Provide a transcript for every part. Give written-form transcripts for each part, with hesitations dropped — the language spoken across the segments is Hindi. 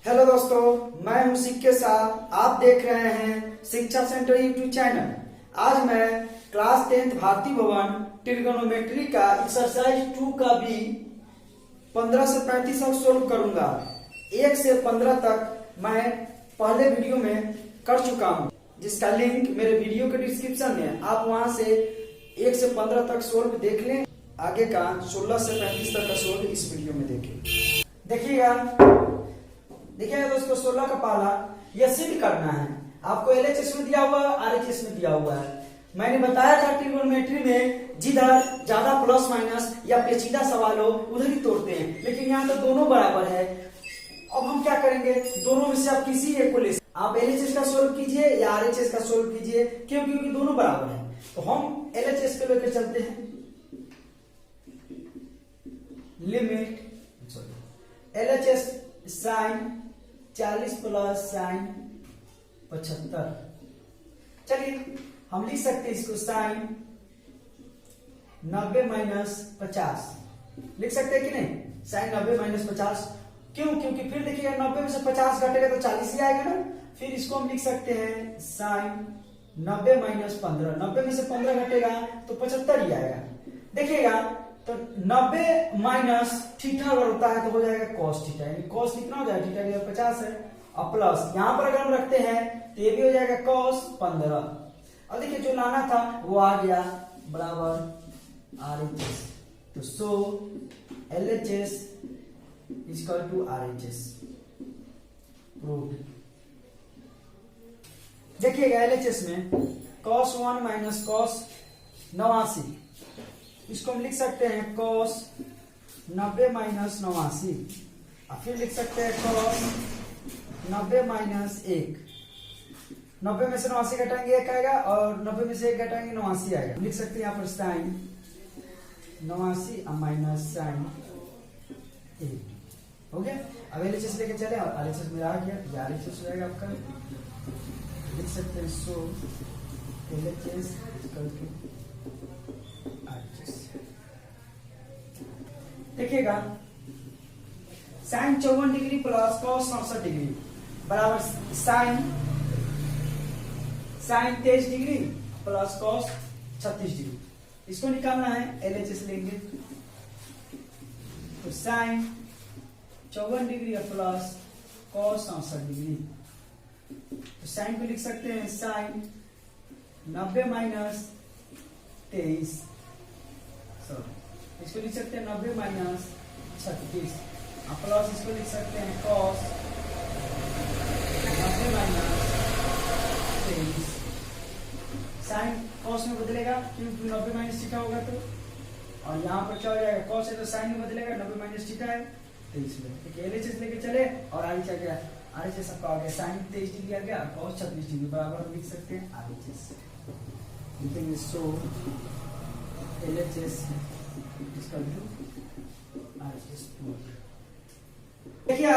हेलो दोस्तों, मैं हूं सिक्के साहब। आप देख रहे हैं शिक्षा सेंटर यूट्यूब चैनल। आज मैं क्लास 10th भारती भवन ट्रिगोनोमेट्री का एक्सरसाइज 2 का भी 15 से 35 तक सोल्व करूंगा। 1 से 15 तक मैं पहले वीडियो में कर चुका हूं, जिसका लिंक मेरे वीडियो के डिस्क्रिप्शन में है। आप वहां से 1 से 15 तक सोल्व देख लें। आगे का 16 से 35 तक का सोल्व इस वीडियो में देखें। देखिएगा दोस्तों, 16 का पहला यह सिद्ध करना है। आपको एलएचएस में दिया हुआ है, आरएचएस में दिया हुआ है। मैंने बताया था ट्रिगोनोमेट्री में जिधर ज्यादा प्लस माइनस या पेचीदा सवाल हो उधर ही तोड़ते हैं, लेकिन यहाँ तो दोनों बराबर है। अब हम क्या करेंगे, दोनों में से आप किसी एक को ले, आप एलएचएस का सोल्व कीजिए या आरएचएस का सोल्व कीजिए, क्योंकि दोनों बराबर है। तो हम एलएचएस को लेकर चलते हैं। Limit LHS sine 40 plus sine 75। चलिए हम लिख सकते हैं इसको साइन 90 माइनस 50 लिख सकते हैं कि नहीं। साइन 90 माइनस 50 क्यों? क्योंकि फिर देखिएगा 90 में से 50 घटेगा तो 40 ही आएगा ना। फिर इसको हम लिख सकते हैं साइन 90 माइनस 15। 90 में से 15 घटेगा तो 75 ही आएगा। देखिएगा तो 90 माइनस थीटा अगर होता है तो हो जाएगा कॉस थीटा, यानी कॉस कितना हो जाएगा, थीटा की 50 है। और प्लस यहां पर अगर हम रखते हैं तो ये भी हो जाएगा कॉस 15। अब देखिए जो लाना था वो आ गया, बराबर आरएचएस। तो so LHS equal to RHS prove. देखिएगा एलएचएस में कॉस 1 माइनस कॉस 89, इसको हम लिख सकते हैं कॉस 90 माइनस 89। और फिर लिख सकते हैं कॉस 90 माइनस 1। 90 में से 89 घटाएंगे 1 आएगा, और 90 में से 1 घटाएंगे 89 आएगा। लिख सकते हैं यहाँ पर साइन 89 और माइनस साइन 1 हो गया। अब एलएचएस लेके चले और आरएचएस में आ गया, आरएचएस हो जाएगा आपका। लिख सकते हैं so LHS equal to RHS. देखिएगा sine 54 degree plus cos 67 degree बराबर sine 23 degree plus cos 36 degree. इसको निकालना है, एलएचएस लेंगे तो sine 54 degree plus cos 67 degree. तो साइन को लिख सकते हैं साइन 90 माइनस 23, इसको लिख सकते हैं 90 माइनस 36। प्लस इसको लिख सकते हैं कॉस 90 माइनस 23। साइन कॉस में बदलेगा क्योंकि 90 माइनस थीटा होगा तो, और यहाँ पर क्या हो जाएगा, कॉस है तो साइन में बदलेगा, 90 माइनस थीटा है 23 में। एलएचएस लेके चले और आरएचएस आ गया, आरएचएस आपका आ गया साइन 23 डिग्री आ गया, कॉस 36 डिग्री बराबर हम लिख सकते हैं आरएचएस। लिखेंगे सो एलएचएस इक्वल टू आरएचएस। देखिए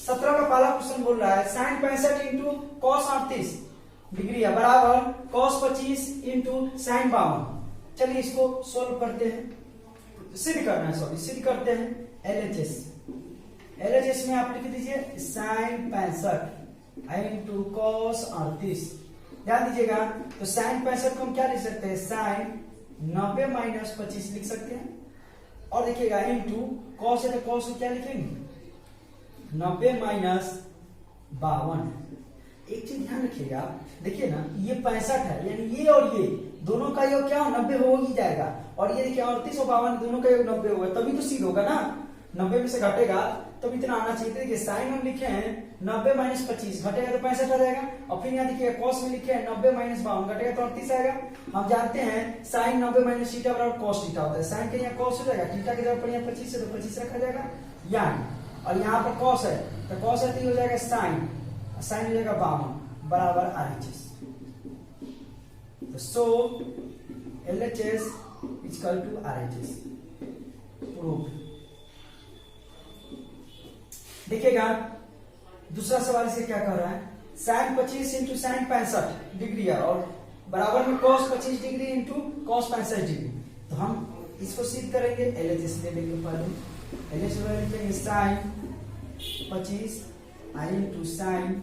17 का पहला क्वेश्चन बोल रहा है साइन 65 इंटू कॉस 38 डिग्री है बराबर कॉस 25 इंटू साइन 52। चलिए इसको सोल्व करते हैं, सिद्ध करना है, सॉरी सिद्ध करते हैं। एलएचएस में आप लिख दीजिए साइन 65 इंटू कॉस 38। ध्यान दीजिएगा, तो साइन 65 को हम क्या लिख सकते हैं, साइन 90 माइनस 25 लिख सकते हैं। और देखिएगा इंटू कॉस है तो कॉस को क्या लिखेंगे, 90 माइनस 52। एक चीज ध्यान रखिएगा, देखिए ना ये 65 है, यानी ये और ये दोनों का योग क्या 90 हो ही जाएगा। और ये देखिए 38 और 52 दोनों का योग 90 होगा, तभी तो सिद्ध होगा ना। 90 में से घटेगा तब इतना आना चाहिए। देखिए साइन हम लिखे हैं 90 माइनस 25 घटेगा तो 65 आ जाएगा। और फिर यहाँ देखिए कॉस में लिखे हैं 90 माइनस 52 घटेगा तो 38 आएगा। हम जानते हैं साइन 90 माइनस थीटा बराबर कॉस थीटा होता है। साइन के यहाँ कॉस हो जाएगा, थीटा की जगह पर यहाँ 25 है तो 25 रखा जाएगा यानी, और यहाँ पर कॉस है तो कॉस है तो हो जाएगा साइन, साइन हो जाएगा 52 बराबर RHS. So LHS equal to RHS prove. देखिएगा दूसरा सवाल से क्या कह रहा है, साइन 25 इंटू साइन 65 डिग्री है और बराबर में cos 25 degree into cos 65 degree. तो हम इसको सिद्ध करेंगे, एलएचएस ले लेंगे पहले। एलएचएस लिखेंगे साइन 25 आई इंटू साइन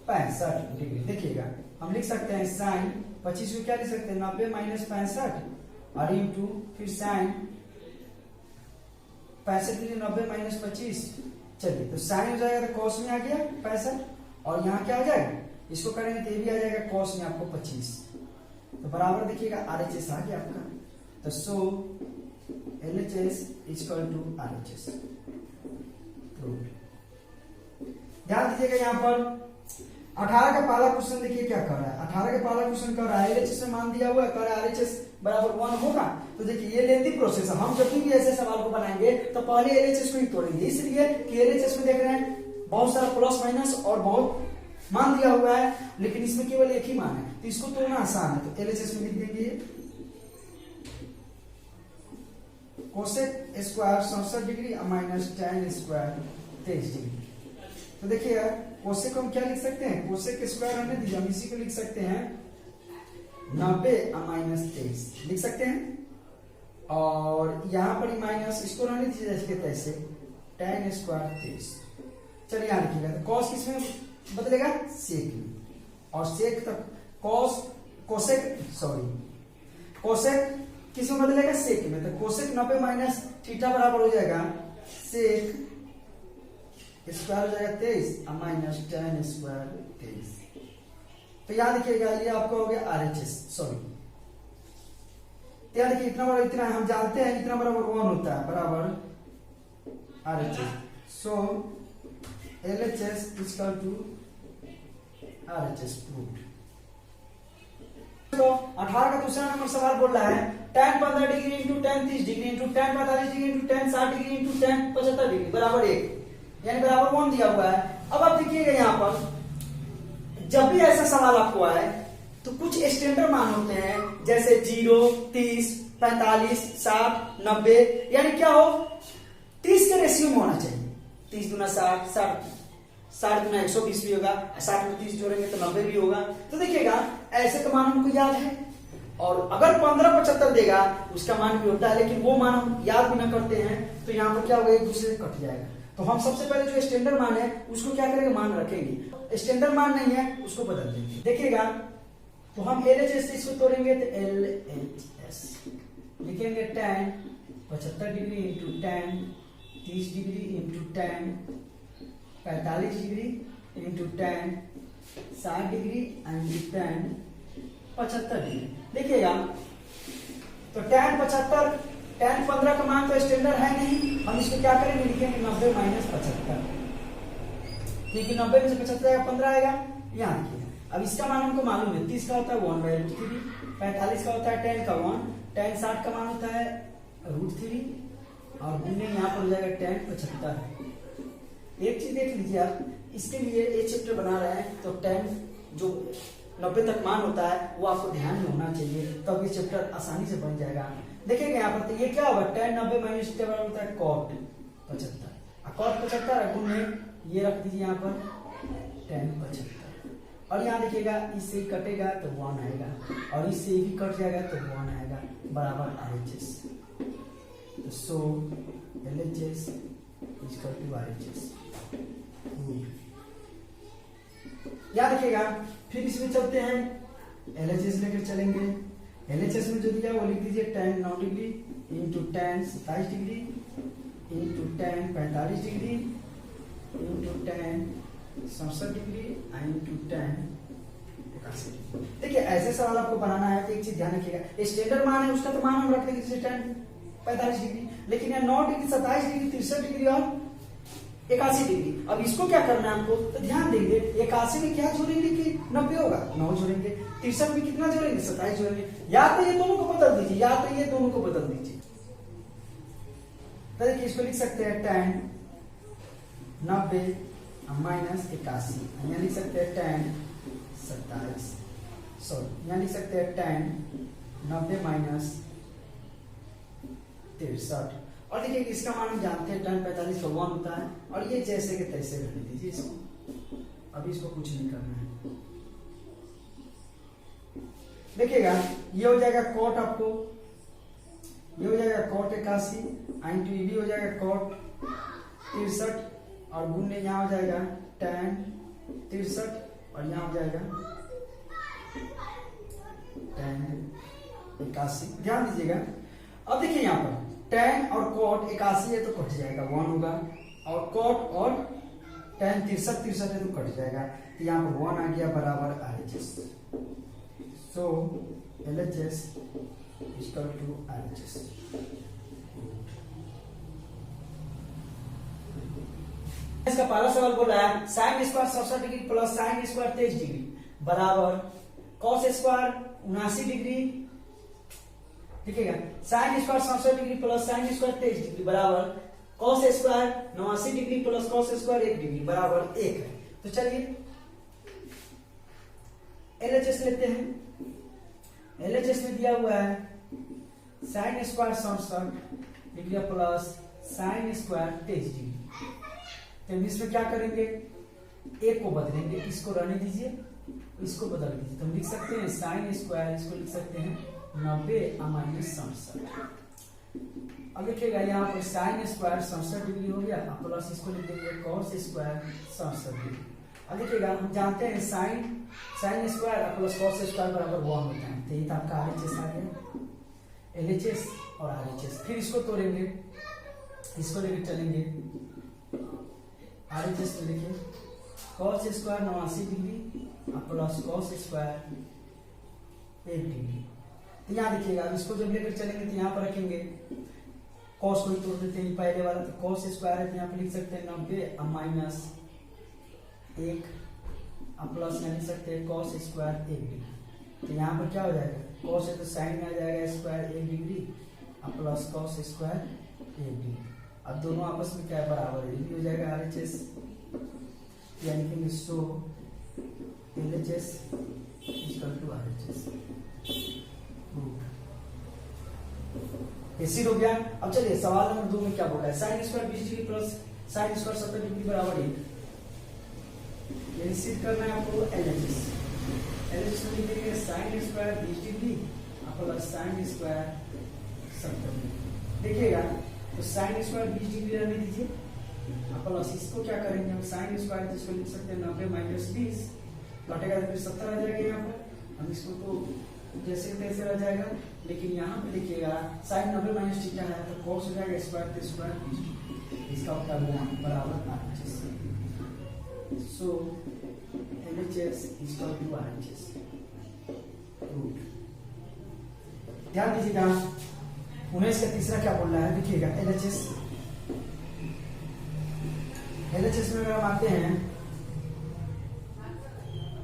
65 डिग्री। देखिएगा हम लिख सकते हैं साइन 25 को क्या लिख सकते हैं 90 माइनस 65 और इंटू फिर साइन 65 डिग्री 90 माइनस 25। चलिए तो साइन हो जाएगा तो कॉस में आ गया 65 और यहाँ क्या आ जाएगा इसको करेंगे तो ये भी आ जाएगा कॉस में आपको 25। तो बराबर देखिएगा RHS आ गया आपका। तो so LHS equal to RHS। ध्यान दीजिएगा यहाँ पर 18 का पहला क्वेश्चन देखिए क्या कर रहा है। 18 का पहला क्वेश्चन कर रहा है LHS में मान दिया हुआ है, कर रहा है RHS बराबर 1 होगा। तो देखिए ये लेंथी प्रोसेस है, हम जब भी ऐसे सवाल को बनाएंगे तो पहले LHS को ही तोड़ेंगे, इसलिए कि LHS में देख रहे हैं बहुत सारा प्लस माइनस और बहुत मान दिया हुआ है, लेकिन इसमें केवल एक ही मान है तो इसको तोड़ना आसान है। तो LHS में लिख देंगे cosec square 67 degree minus tan square 23 degree. तो देखिए कोसेक को हम क्या लिख सकते हैं, कोसेक स्क्वायर हमने दिया, हम इसी को लिख सकते हैं 90 माइनस 23 लिख सकते हैं। और यहां पर माइनस इसको रहने दीजिए जैसे तैसे tan स्क्वायर 23। चलिए यहां लिखिएगा तो कॉस किसमें बदलेगा सेक में, और सेक तक कोसेक किस में बदलेगा सेक में। तो कोसेक 90 माइनस थीटा बराबर हो जाएगा सेक स्क्वायर हो जाएगा 23 माइनस tan स्क्वायर 23। तो याद रखिएगा ये आपका हो गया RHS। याद रखिए इतना बड़ा इतना हम जानते हैं इतना बराबर 1 होता है बराबर RHS। So LHS equal to RHS proved. तो 18 का दूसरा नंबर सवाल बोल रहा है tan 15 degree into tan 30 degree into tan 45 degree into tan 60 degree into tan 75 degree बराबर 1 यानी बराबर 1 दिया हुआ है। अब आप देखिएगा यहाँ पर जब भी ऐसा सवाल आपको आए तो कुछ स्टैंडर्ड मान होते हैं जैसे 0, 30, 45, 60, 90 यानी क्या हो 30 के रेशियो में होना चाहिए। 30 गुना 60 गुना 120 भी होगा, 60 में 30 जोड़ेंगे तो 90 भी होगा। तो देखिएगा ऐसे का मान हमको याद है, और अगर 1575 देगा उसका मान भी होता है, लेकिन वो मान हम याद भी ना करते हैं तो यहाँ पर क्या होगा एक दूसरे से कट जाएगा। तो हम सबसे पहले जो स्टैंडर्ड मान है उसको क्या करेंगे मान रखेंगे, स्टैंडर्ड मान नहीं है उसको बदल देंगे। देखिएगा तो हम LHS इसको तोड़ेंगे तो LHS लिखेंगे tan 75 degree into tan 30 degree into tan 45 degree into tan 60 degree into tan 75 degree. देखिएगा तो tan 75 tan 15 का मान तो स्टैंडर्ड है नहीं, हम इसको क्या करेंगे लिखेंगे 90 माइनस 75, क्योंकि 90 में से 75 का 15 आएगा। यहाँ लिखिएगा अब इसका मान हमको मालूम है 30 का होता है 1/√3, 45 का होता है tan का 1, tan 60 का मान होता है √3 और गुने यहाँ पर हो जाएगा tan 75। एक चीज देख लीजिए आप, इसके लिए एक चैप्टर बना रहे हैं तो tan जो 90 तक मान होता है वो आपको ध्यान में होना चाहिए, तब ये चैप्टर आसानी से बन जाएगा। देखिएगा यहाँ पर तो ये क्या होगा tan 90 माइनस बराबर होता है cot 75, cot 75 गुने ये रख दीजिए यहाँ पर tan 75, और यहाँ देखिएगा इससे ही कटेगा तो 1 आएगा और इससे भी कट जाएगा तो 1 आएगा बराबर RHS। तो so LHS equal to RHS। याद रखिएगा फिर इसमें चलते हैं LHS लेकर चलेंगे। LHS में जो दिया वो लिख दीजिए tan 9 degree into tan 27 degree into tan 45 degree into tan 67 degree into tan 81 degree. देखिए ऐसे सवाल आपको बनाना है तो एक चीज ध्यान रखिएगा स्टैंडर्ड मान है उसका तो मान हम रख देंगे जैसे tan 45 डिग्री, लेकिन यहाँ 9 डिग्री 27 डिग्री 63 डिग्री और 81 डिग्री। अब इसको क्या करना है आपको तो ध्यान देंगे 81 में क्या जोड़ेंगे कि 90 होगा 9 जोड़ेंगे, 63 में कितना जोड़ेंगे 27 जोड़ेंगे, या तो ये दोनों को बदल दीजिए या तो ये दोनों को बदल दीजिए। तो देखिए इसको लिख सकते हैं tan 90 माइनस 81, यहाँ लिख सकते हैं tan 27, सॉरी यहाँ लिख सकते हैं tan 90 माइनस 63। और देखिए इसका मान हम जानते हैं tan 45 का 1 होता है, और ये जैसे के तैसे रहने दीजिए इसको, अभी इसको कुछ नहीं करना है। देखिएगा ये हो जाएगा cot, आपको ये हो जाएगा cot 81 इंटू ये भी हो जाएगा cot 63 और गुणने यहाँ हो जाएगा tan 63 और यहाँ हो जाएगा tan 81। ध्यान दीजिएगा। अब देखिए यहाँ पर tan और cot 81 है तो कट जाएगा 1 होगा, और cot और tan 63 है तो कट जाएगा, तो यहाँ पर 1 आ गया बराबर RHS। So LHS equal to RHS। इसका पहला सवाल बोल रहा है sine square 67 degree plus sine square 23 degree बराबर कॉस स्क्वायर 79 डिग्री। देखिएगा sine square 67 degree plus sine square 23 degree बराबर cos square 89 degree plus cos square 1 degree बराबर 1 है। तो चलिए LHS लेते हैं। LHS में दिया हुआ है sine square 67 degree plus sine square 23 degree. तो इसमें क्या करेंगे, एक को बदलेंगे, इसको रहने दीजिए, इसको बदल दीजिए। तो हम लिख सकते हैं साइन स्क्वायर, इसको लिख सकते हैं 90 माइनस 67। अब देखिएगा यहाँ पर साइन स्क्वायर 67 डिग्री हो गया प्लस इसको लिख देंगे कॉस स्क्वायर 67 डिग्री। अब देखिएगा हम जानते हैं sine square plus cos square बराबर 1 होता है, तो ये तो आपका RHS आ गया, LHS और RHS। फिर इसको तोड़ेंगे, इसको लेकर चलेंगे RHS में देखिए cos square 89 degree plus cos square 1 degree. तो यहाँ देखिएगा अब इसको जब लेकर चलेंगे तो यहाँ पर रखेंगे cos को ही तोड़ देते हैं पहले वाला, तो cos स्क्वायर है तो यहाँ पर लिख सकते हैं 90 माइनस 1 प्लस यहाँ लिख सकते हैं cos स्क्वायर 1 डिग्री। तो यहाँ पर क्या हो जाएगा, cos है तो साइन में आ जाएगा square 1 degree plus cos square 1 degree. अब दोनों आपस में क्या है बराबर है, ये हो जाएगा RHS, यानी सो LHS इक्वल टू RHS। ये सिद्ध हो गया। अब चलिए सवाल नंबर 2 में क्या बोला है, sine square 20 degree plus sine square 70 degree बराबर 1। ये सिद्ध करना है आपको LHS। LHS में लिखेंगे sine square 20 degree plus sine square 70 degree. देखिएगा तो साइन स्क्वायर 20 डिग्री रहने दीजिए प्लस इसको क्या करेंगे हम साइन स्क्वायर, जिसको लिख सकते हैं 90 माइनस 20 घटेगा तो फिर 70 आ जाएगा। यहाँ पर हम इसको तो जैसे तैसे रह जाएगा, लेकिन यहाँ पे देखिएगा साइन 90 माइनस थीटा है तो cos हो जाएगा स्क्वायर तो स्क्वायर 20 इसका उत्तर बराबर RHS। So LHS equal to RHS। ध्यान दीजिएगा 19 का तीसरा क्या बोल रहा है, देखिएगा LHS में अगर हम आते हैं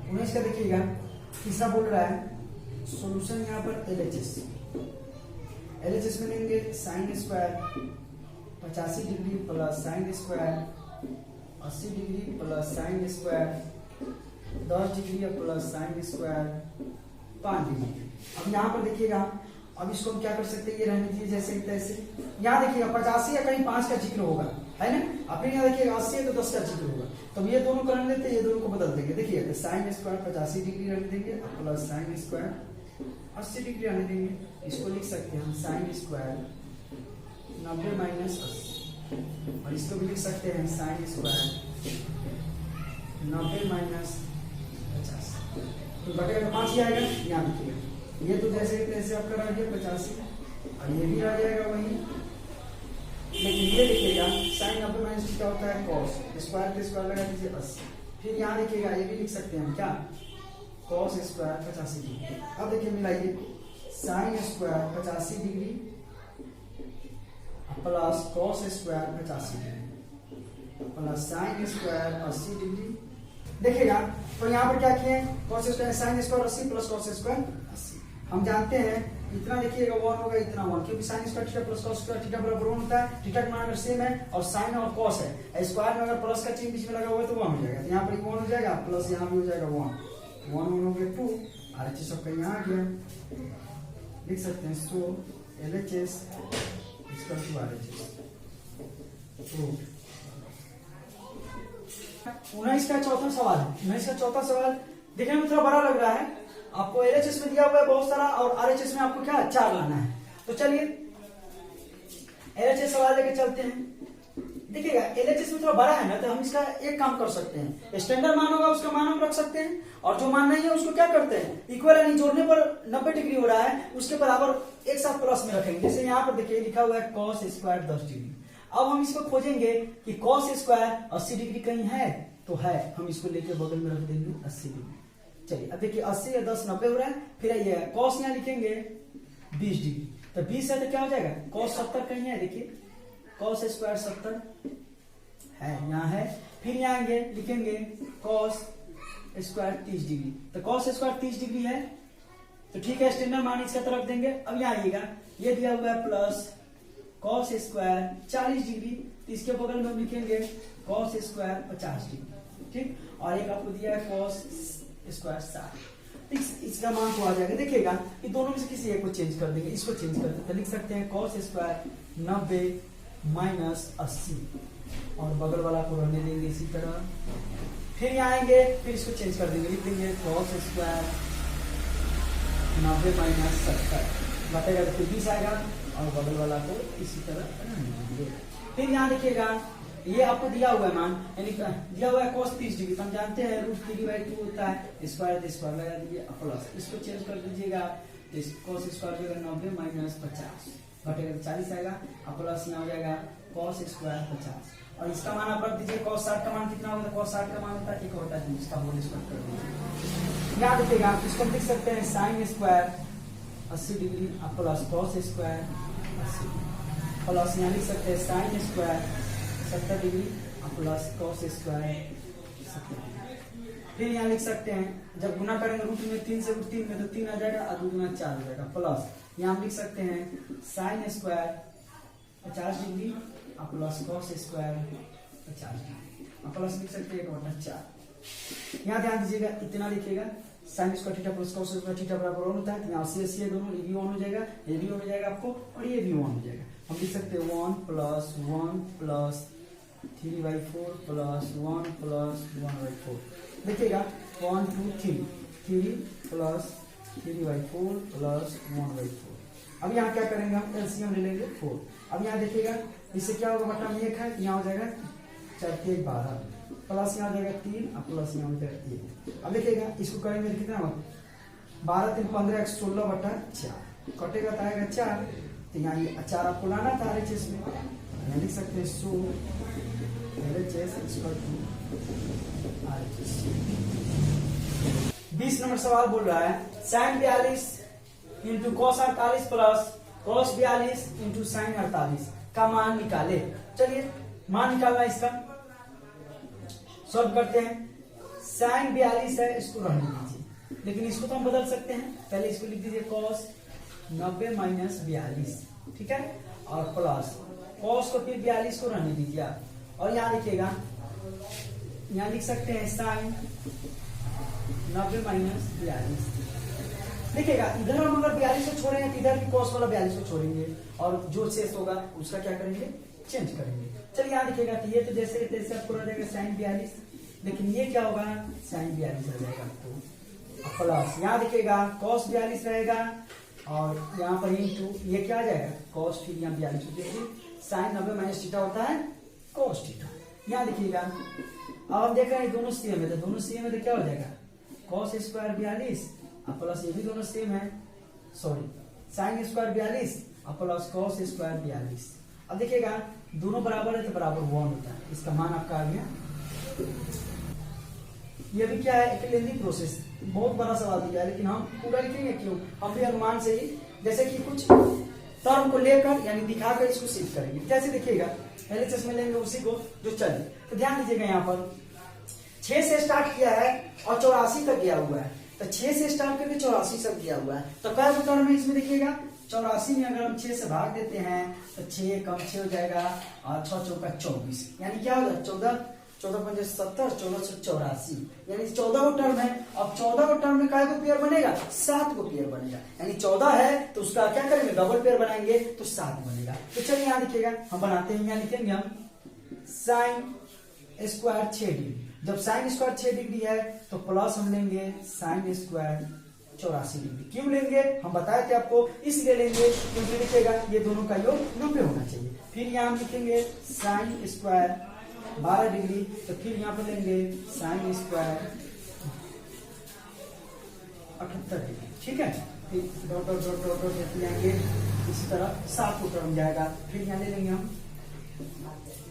19 का देखिएगा तीसरा बोल रहा है सॉल्यूशन यहाँ पर LHS में लेंगे sign square 85 degree plus sine square 80 degree plus sine square 10 degree plus sine square 5 degree. अब यहाँ पर देखिएगा अब इसको हम क्या कर सकते हैं, ये रहने दीजिए जैसे तैसे। यहाँ देखिएगा 85 या कहीं 5 का जिक्र होगा, है ना। अपने यहाँ देखिएगा 80 है तो 10 का जिक्र होगा, तो ये दोनों कर लेते हैं, ये दोनों को बदल देंगे। देखिए तो साइन स्क्वायर 85 डिग्री रहने देंगे प्लस साइन स्क्वायर 80 डिग्री रहने देंगे। इसको लिख सकते हैं हम साइन स्क्वायर 90 माइनस 80, और इसको भी लिख सकते हैं साइन स्क्वायर 90 माइनस 50। तो बटेगा तो 5 ही आएगा। यहाँ देखिएगा ये तो जैसे तैसे आपका रह गया 85 और ये भी आ जाएगा वही, लेकिन ये देखिएगा साइन 90 माइनस क्या होता है cos स्क्वायर के स्क्वायर लगा दीजिए 80। फिर यहाँ देखिएगा ये भी लिख सकते हैं हम क्या cos स्क्वायर 85 डिग्री। अब देखिए मिलाइए sine square 85 degree plus cos square 85 degree plus sine square 80 degree. देखिएगा तो यहाँ पर क्या किए cos square sine square 80 plus cos square 80। हम जानते हैं इतना देखिएगा 1 होगा इतना 1, क्योंकि sine square theta plus cos square theta बराबर 1 होता है। थीटा का मान अगर सेम है और साइन और cos है, स्क्वायर में अगर प्लस का चिन्ह बीच में लगा हुआ है तो 1 हो जाएगा। तो यहाँ पर 1 हो जाएगा प्लस यहाँ भी हो जाएगा 1 हो गया 2। RHS सबका यहाँ आ गया, लिख सकते हैं so LHS equal to RHS। 19 का चौथा सवाल है। 19 का चौथा सवाल देखने में थोड़ा बड़ा लग रहा है, आपको LHS में दिया हुआ है बहुत सारा और RHS में आपको क्या 4 लाना है। तो चलिए LHS सवाल लेके चलते हैं। देखिएगा एलएचएस में थोड़ा बड़ा है ना, तो हम इसका एक काम कर सकते हैं, स्टैंडर्ड मान होगा उसका मान हम रख सकते हैं, और जो मान नहीं है उसको क्या करते हैं, इक्वल यानी जोड़ने पर 90 डिग्री हो रहा है उसके बराबर एक साथ प्लस में रखेंगे। जैसे यहाँ पर देखिए लिखा हुआ है cos स्क्वायर 10 डिग्री। अब हम इसको खोजेंगे कि cos स्क्वायर 80 डिग्री कहीं है, तो है, हम इसको लेके बगल में रख देंगे 80 डिग्री। चलिए अब देखिए 80 या 10 90 हो रहा है, फिर ये cos यहाँ लिखेंगे 20 डिग्री, तो 20 है तो क्या हो जाएगा cos 70 कहीं है, देखिए cos स्क्वायर 70 है, यहाँ है, फिर यहाँ आएंगे लिखेंगे cos स्क्वायर 30 डिग्री, तो cos स्क्वायर 30 डिग्री है, तो ठीक है स्टैंडर्ड मान इसका तरफ देंगे। अब यहाँ आइएगा ये दिया हुआ है प्लस cos स्क्वायर 40 डिग्री, तो इसके बगल में हम लिखेंगे cos स्क्वायर 50 डिग्री, ठीक, और एक आपको दिया है cos स्क्वायर 60, इसका मान तो आ जाएगा। देखिएगा कि दोनों में से किसी एक को चेंज कर देंगे, इसको चेंज कर देते, लिख सकते हैं cos स्क्वायर 90 माइनस 80, और बगल वाला को रहने देंगे इसी तरह। फिर यहाँ आएंगे, फिर इसको चेंज कर देंगे, लिख देंगे cos स्क्वायर 90 माइनस 70, बटेगा तो 20 आएगा, और बगल वाला को इसी तरह रहने देंगे। फिर यहाँ देखिएगा ये आपको दिया हुआ है मान, यानी दिया हुआ है cos 30 डिग्री, तो हम जानते हैं √3/2 होता है, स्क्वायर स्क्वायर लगा दीजिए प्लस, इसको चेंज कर दीजिएगा, cos स्क्वायर जो है 90 माइनस 50 घटेगा तो 40 आएगा, और प्लस यहाँ हो जाएगा cos स्क्वायर 50, और इसका मान आप रख दीजिए cos 60 का मान कितना होगा, तो cos 60 का मान होता है 1 होता है, इसका होल स्क्वायर कर दीजिए। यहाँ देखिएगा इसको लिख सकते हैं sin square 80 degree plus cos square 80 plus यहाँ लिख सकते हैं sin square 70 degree plus cos square 70 degree. फिर यहाँ लिख सकते हैं जब गुना करेंगे रूट में 3 से √3 में तो 3 आ जाएगा, और 2 गुना 4 हो जाएगा, प्लस यहाँ हम लिख सकते हैं sin square 50 degree plus cos square 50 degree, plus लिख सकते हैं 1/4। यहाँ ध्यान दीजिएगा इतना लिखिएगा sin square theta plus cos square theta बराबर 1 होता है, तो यहाँ 80 है दोनों, ये भी 1 हो जाएगा, ये भी 1 हो जाएगा आपको, और ये भी 1 हो जाएगा। हम लिख सकते हैं 1 प्लस 1 प्लस 3/4 प्लस 1 प्लस 1/4, देखिएगा 1 2 3 3 प्लस 3/4 प्लस 1/4। अब यहाँ क्या करेंगे हम एलसीएम ले लेंगे 4। अब यहाँ देखिएगा इससे क्या होगा, बटा में 1 है, यहाँ हो जाएगा 4 के 12 प्लस यहाँ हो जाएगा 3 और प्लस यहाँ हो जाएगा 1। अब देखिएगा इसको करेंगे कितना होगा 12 3 15 16/4 कटेगा तो आएगा 4, तो यहाँ ये 4 आपको लाना था RHS में, यहाँ लिख सकते हैं so LHS equal to RHS। 20 number सवाल बोल रहा है sin 42 into cos 48 plus cos 42 into sin 48 का मान निकाले। चलिए मान निकालना इसका, सॉल्व करते हैं। sin 42 है, इसको रहने दीजिए, लेकिन इसको तो हम बदल सकते हैं, पहले इसको लिख दीजिए cos 90 माइनस 42, ठीक है, और प्लस cos को फिर 42 को रहने दीजिए आप, और यहाँ लिखिएगा, यहाँ लिख सकते हैं sin 90 माइनस 42। देखिएगा इधर हम अगर 42 को छोड़ेंगे तो इधर भी cos वाला 42 को छोड़ेंगे, और जो शेष होगा उसका क्या करेंगे, चेंज करेंगे। चलिए यहाँ देखिएगा तो ये तो जैसे तैसे आपको रह जाएगा sin 42, लेकिन ये क्या होगा sin 42 रह जाएगा आपको, प्लस यहाँ देखिएगा cos 42 रहेगा, और यहाँ पर इंटू ये क्या आ जाएगा cos, फिर यहाँ 42 देखिए sin 90 माइनस थीटा होता है cos थीटा। यहाँ देखिएगा अब हम देख रहे हैं दोनों सेम है, तो दोनों सेम है तो क्या हो जाएगा cos स्क्वायर 42 प्लस ये भी दोनों सेम है, sorry sin square 42 plus cos square 42। अब देखिएगा दोनों बराबर है तो बराबर 1 होता है, इसका मान आपका आ गया। ये भी क्या है, एक लेंदी प्रोसेस, बहुत बड़ा सवाल दिया है, लेकिन हम पूरा लिखेंगे क्यों, हम भी अनुमान से ही जैसे कि कुछ टर्म को लेकर यानी दिखाकर इसको सिद्ध करेंगे। कैसे देखिएगा, पहले चश्मे लेंगे उसी को जो चले, तो ध्यान दीजिएगा यहाँ पर 6 से स्टार्ट किया है और 84 तक गया हुआ है, तो 6 से स्टार्ट करके 84 तक गया हुआ है, तो कै टर्म है इसमें देखिएगा 84 में अगर हम 6 से भाग देते हैं तो 6 कम 6 हो जाएगा, और 6 चौका 24, यानी क्या होगा 14 14 पंजे 70 1484, यानी 14 को टर्म है। अब 14 को टर्म में काय को पेयर बनेगा, 7 को पेयर बनेगा, यानी 14 है तो उसका क्या करेंगे डबल पेयर बनाएंगे तो 7 बनेगा। तो चलिए यहाँ लिखिएगा, हम बनाते हैं, यहाँ लिखेंगे हम sin स्क्वायर 6 डिग्री, जब sin स्क्वायर 6 डिग्री है तो प्लस हम लेंगे sin स्क्वायर 84 डिग्री। क्यों लेंगे, हम बताए थे आपको, इसलिए लेंगे क्योंकि लिखेगा ये दोनों का योग 90 होना चाहिए। फिर यहाँ हम लिखेंगे साइन स्क्वायर 12 डिग्री, तो फिर यहाँ पर लेंगे साइन स्क्वायर 78 डिग्री। ठीक है, फिर dot dot dot dot dot लेंगे, इसी तरह 7 को टर्म जाएगा। फिर यहाँ ले लेंगे हम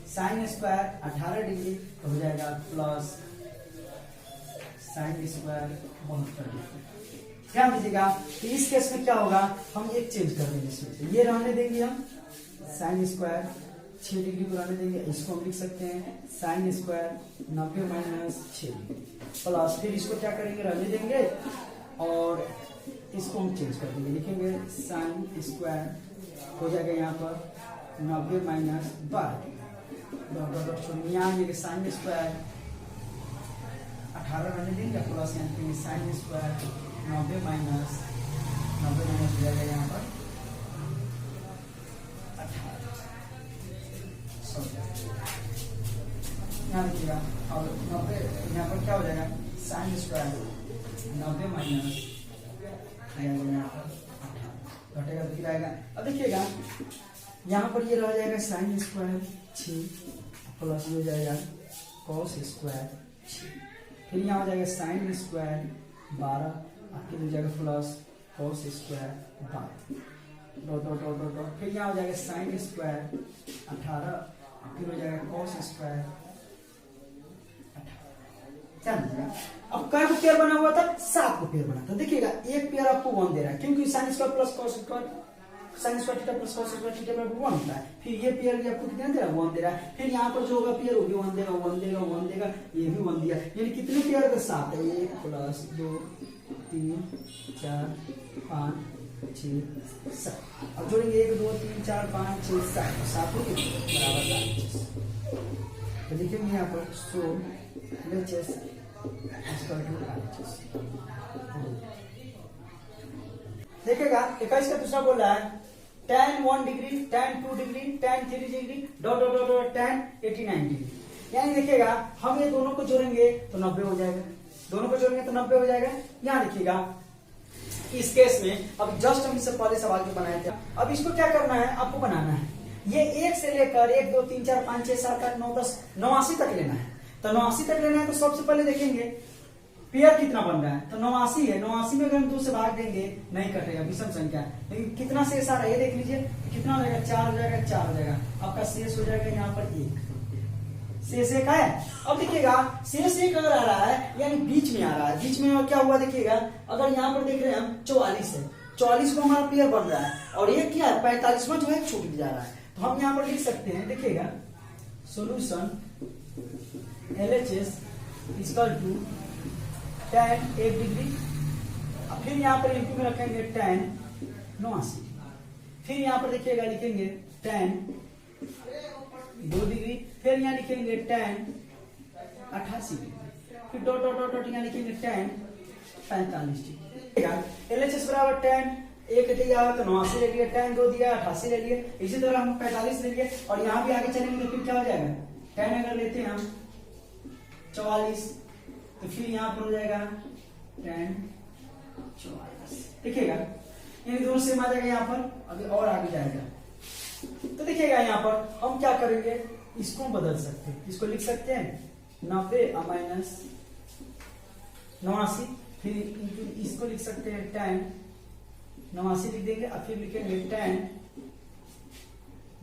साइन स्क्वायर 18 डिग्री, तो हो जाएगा प्लस साइन स्क्वायर 72 डिग्री। ध्यान दीजिएगा कि इस केस में क्या होगा, हम एक चेंज कर देंगे इसमें से, ये रहने देंगे हम साइन स्क्वायर 6 डिग्री को रहने देंगे, इसको हम लिख सकते हैं sign square 90 minus 6 degree plus, फिर इसको क्या करेंगे रहने देंगे और इसको हम चेंज कर देंगे, लिखेंगे साइन स्क्वायर हो जाएगा यहाँ पर 90 माइनस 12 डिग्री, यहाँ आएंगे साइन स्क्वायर 18 रहने देंगे प्लस यहाँ साइन स्क्वायर 90 माइनस हो जाएगा यहाँ पर 18। यहाँ देखिएगा और 90 यहाँ पर क्या हो जाएगा साइन स्क्वायर 90 माइनस यहाँ पर 18 घटेगा तो गिराएगा। अब देखिएगा यहाँ पर ये रह जाएगा साइन स्क्वायर 6 प्लस हो जाएगा कॉस स्क्वायर 6, फिर यहाँ हो जाएगा साइन स्क्वायर 12 फिर हो जाएगा plus cos square 12 dot dot dot dot dot, फिर यहाँ हो जाएगा साइन स्क्वायर 18 फिर हो जाएगा कॉस स्क्वायर 18। अब कै को पेयर बना हुआ था, 7 को पेयर बना था। देखिएगा एक पेयर आपको 1 दे रहा है क्योंकि sine square plus cos square sine square theta plus cos square theta बराबर 1 होता है। फिर ये पेयर भी आपको कितना दे रहा है 1 दे रहा है। फिर यहाँ पर जो होगा पेयर वो भी 1 देगा 1 देगा 1 देगा, ये भी 1 दिया, यानी कितने पेयर का 7 है, 1 प्लस 2 3 4 5 6 7। अब जोड़ेंगे 1 2 3 4 5 6 7 7 बराबर 7। तो लिखेंगे यहाँ पर सो LHS देखिएगा 21 का दूसरा बोल रहा है tan 1 degree tan 2 degree tan 3 degree dot dot dot dot tan 89 degree. यानी देखिएगा हम ये दोनों को जोड़ेंगे तो 90 हो जाएगा, दोनों को जोड़ेंगे तो 90 हो जाएगा। यहाँ देखिएगा इस केस में अब जस्ट हम इससे पहले सवाल जो बनाए थे, अब इसको क्या करना है आपको बनाना है, ये 1 से लेकर 1 2 3 4 5 6 7 8 9 10 89 तक लेना है। तो 89 तक लेना है तो सबसे पहले देखेंगे पेयर कितना बन रहा है, तो 89 है, 89 में अगर हम 2 से भाग देंगे नहीं कटेगा, विषम संख्या है, लेकिन कितना शेष आ रहा है ये देख लीजिए, कितना हो जाएगा 4 हो जाएगा 4 हो जाएगा, आपका शेष हो जाएगा यहाँ पर 1, शेष 1 है। अब देखिएगा शेष 1 अगर आ रहा है यानी बीच में आ रहा है, बीच में क्या हुआ देखिएगा, अगर यहाँ पर देख रहे हैं हम 44 है, 44 को हमारा पेयर बन रहा है और ये क्या है 45वां जो है छूट जा रहा है, तो हम यहाँ पर लिख सकते हैं देखिएगा solution LHS equal to tan 1 degree, फिर यहाँ पर इनटू में रखेंगे tan 89, फिर यहाँ पर देखिएगा लिखेंगे tan 2 डिग्री, फिर यहाँ लिखेंगे tan 88 डिग्री, फिर डॉट डॉट डॉट डॉट यहाँ लिखेंगे tan 45 डिग्री। LHS बराबर tan 1 दिया तो 89 ले लिए, tan 2 दिया 88 ले लिए, इसी तरह हम 45 ले लिए और यहाँ भी आगे चलेंगे तो फिर क्या हो जाएगा, tan अगर लेते हैं हम 44 तो फिर यहाँ पर हो जाएगा tan 44, देखिएगा इन दोनों सेम आ जाएगा यहाँ पर, अभी और आगे जाएगा तो देखिएगा यहाँ पर हम क्या करेंगे, इसको बदल सकते हैं, इसको लिख सकते हैं 90 माइनस 89, फिर इसको लिख सकते हैं tan 89 लिख देंगे और फिर लिखेंगे tan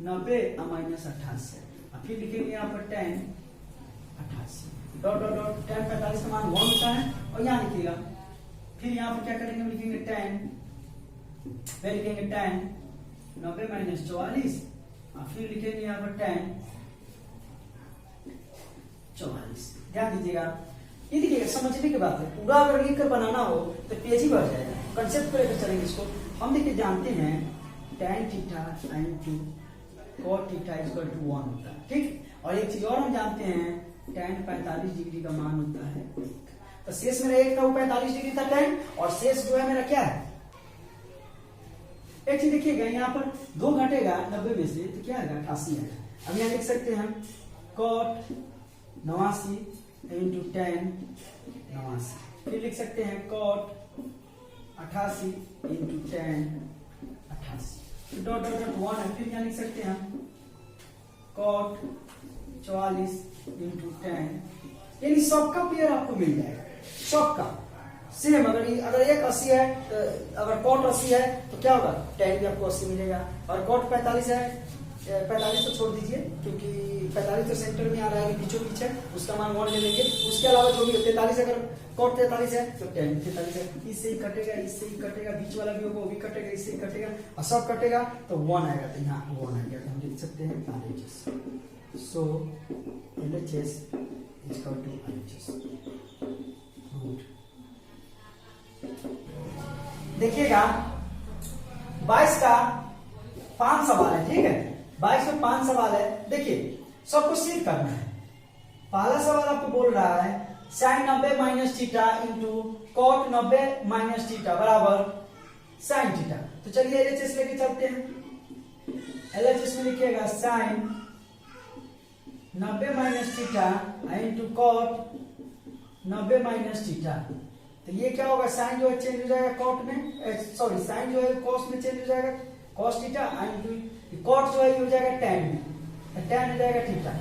90 माइनस 88, फिर लिखेंगे यहाँ पर tan 88 dot dot dot tan 45 का मान 1 होता है और यहाँ लिखिएगा, फिर यहाँ पर क्या करेंगे हम लिखेंगे tan, फिर लिखेंगे tan 90 माइनस 44 और फिर लिखेंगे यहाँ पर tan 44। ध्यान दीजिएगा ये देखिएगा समझने की बात है, पूरा अगर लिखकर बनाना हो तो पेज ही बढ़ जाएगा, कंसेप्ट को लेकर चलेंगे इसको। हम देखिए जानते हैं tan theta sin 2 cot theta equal to 1 होता है, ठीक। और एक चीज और हम जानते हैं tan 45 डिग्री का मान होता है 1, तो शेष मेरा 1 था वो 45 डिग्री था tan, और शेष जो है मेरा क्या है, एक चीज देखिएगा यहाँ पर 2 घटेगा 90 में से तो क्या आएगा 88 आएगा। अब यहाँ लिख सकते हैं हम cot 89 इंटू tan 89, फिर लिख सकते हैं cot 88 into 10 88 dot dot dot 1 है, फिर यहाँ लिख सकते हैं हम cot 44 इंटू 10, यानी सबका पेयर आपको मिल जाएगा, सबका सेम। अगर एक 80 है तो अगर cot 80 है तो क्या होगा, 10 भी आपको 80 मिलेगा, और cot 45 है, 45 तो छोड़ दीजिए क्योंकि 45 तो सेंटर में आ रहा है, बीचों बीच है, उसका मान 1 ले लेंगे। उसके अलावा जो भी 43, अगर cot 43 है तो 10 43 है, इससे ही कटेगा, इससे ही कटेगा, बीच वाला भी होगा वो भी कटेगा, इससे ही कटेगा, और सब कटेगा तो 1 आएगा, तो यहाँ 1 आ गया, तो हम लिख सकते हैं RHS। So LHS is equal to RHS। देखिएगा 22 का 5 सवाल है, ठीक है, 22 में 5 सवाल है। देखिए सबको सिद्ध करना है। पहला सवाल आपको बोल रहा है sin 90 minus theta into cot 90 minus theta बराबर sin थीटा। तो चलिए LHS लेके चलते हैं। LHS में लिखिएगा sin 90 minus theta into cot 90 minus theta. तो ये क्या होगा, साइन जो है चेंज हो जाएगा cot में, सॉरी साइन जो है cos में चेंज हो जाएगा cos थीटा, इंटू cot जो है हो जाएगा tan में, tan हो जाएगा थीटा।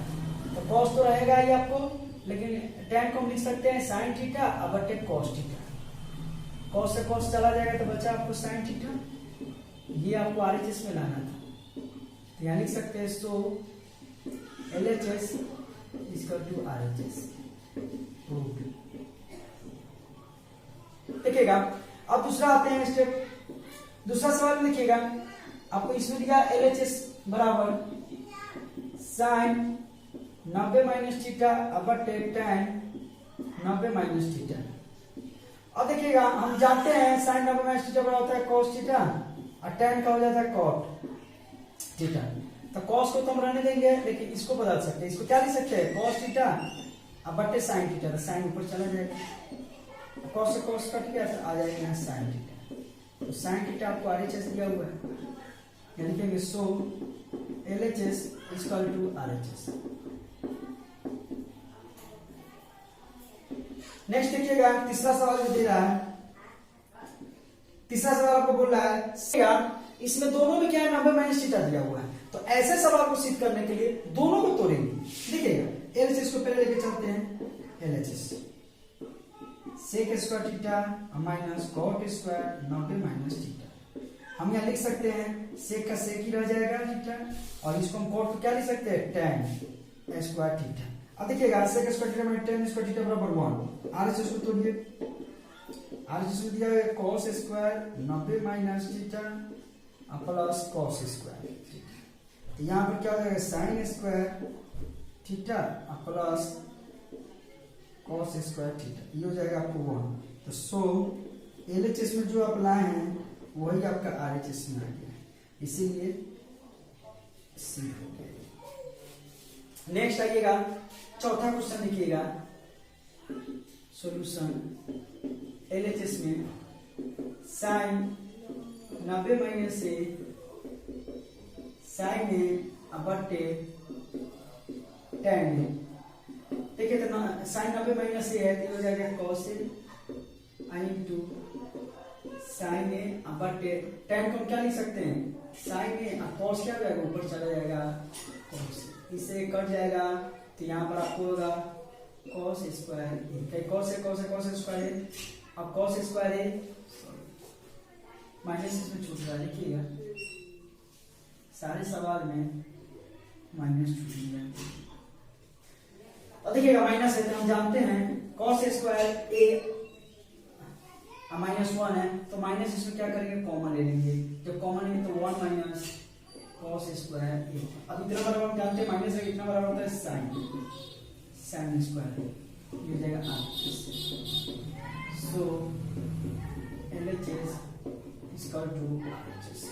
तो cos तो रहेगा ही आपको, लेकिन tan को हम लिख सकते हैं sin थीटा अब बटे cos थीटा। cos से cos चला जाएगा तो बचा आपको sin थीटा। ये आपको RHS में लाना था, तो यहाँ लिख सकते हैं so LHS is equal to RHS। देखिएगा अब दूसरा आते हैं स्टेप। दूसरा सवाल लिखिएगा, आपको इसमें दिया LHS बराबर sin 90 माइनस थीटा बटे tan 90 माइनस थीटा। अब देखिएगा हम जानते हैं sin 90 माइनस थीटा बराबर होता है cos थीटा और tan का हो जाता है cot थीटा। तो cos को तो हम रहने देंगे, लेकिन इसको बदल सकते हैं। इसको क्या लिख सकते हैं, cos थीटा बटे sin थीटा, तो sin ऊपर चला जाएगा, cos से cos कट गया तो आ जाएगा यहाँ sin थीटा। तो sin थीटा आपको RHS दिया हुआ है, यानी लिखेंगे so LHS is equal to RHS। Next देखिएगा तीसरा सवाल जो दे रहा है, तीसरा सवाल आपको बोल रहा है इसमें दोनों में क्या है 90 माइनस थीटा दिया हुआ है। तो ऐसे सवाल को सिद्ध करने के लिए दोनों को तोड़ेंगे। देखिएगा LHS को पहले लेके चलते हैं, LHS sec square theta minus cot square 90 minus theta. हम यहाँ लिख सकते हैं sec का sec ही रह जाएगा थीटा, और इसको हम cot को क्या लिख सकते हैं tan स्क्वायर थीटा। अब देखिएगा sec square theta minus tan square theta बराबर 1। RHS को तोड़िए, RHS में दिया है cos square 90 minus theta plus cos square theta. तो यहाँ पर क्या हो जाएगा sin square theta plus cos square theta, ये हो जाएगा आपको 1। तो सो LHS में जो आप लाए हैं वही आपका RHS में आ गया, इसीलिए C हो गया। नेक्स्ट आइएगा चौथा क्वेश्चन लिखिएगा, सॉल्यूशन LHS में sin 90 माइनस से sin A बटे tan A। देखिए तो sin 90 माइनस से है तो हो जाएगा cos A into sin A बटे tan को हम क्या लिख सकते हैं sin A और cos क्या हो जाएगा ऊपर चला जाएगा cos, इससे कट जाएगा तो यहाँ पर आपको होगा cos स्क्वायर A, cos है cos है cos स्क्वायर है, अब cos स्क्वायर A माइनस इसमें छूट रहा है। देखिएगा सारे सवाल में माइनस छूट गया। अब देखिएगा माइनस है तो हम जानते हैं cos स्क्वायर A माइनस 1 है, तो माइनस इसमें क्या करेंगे कॉमन ले लेंगे, जब कॉमन लेंगे तो 1 माइनस cos स्क्वायर A। अब इतना बराबर हम जानते हैं माइनस है कितना बराबर होता है sin स्क्वायर, ये हो जाएगा R। So LHS equal to RHS।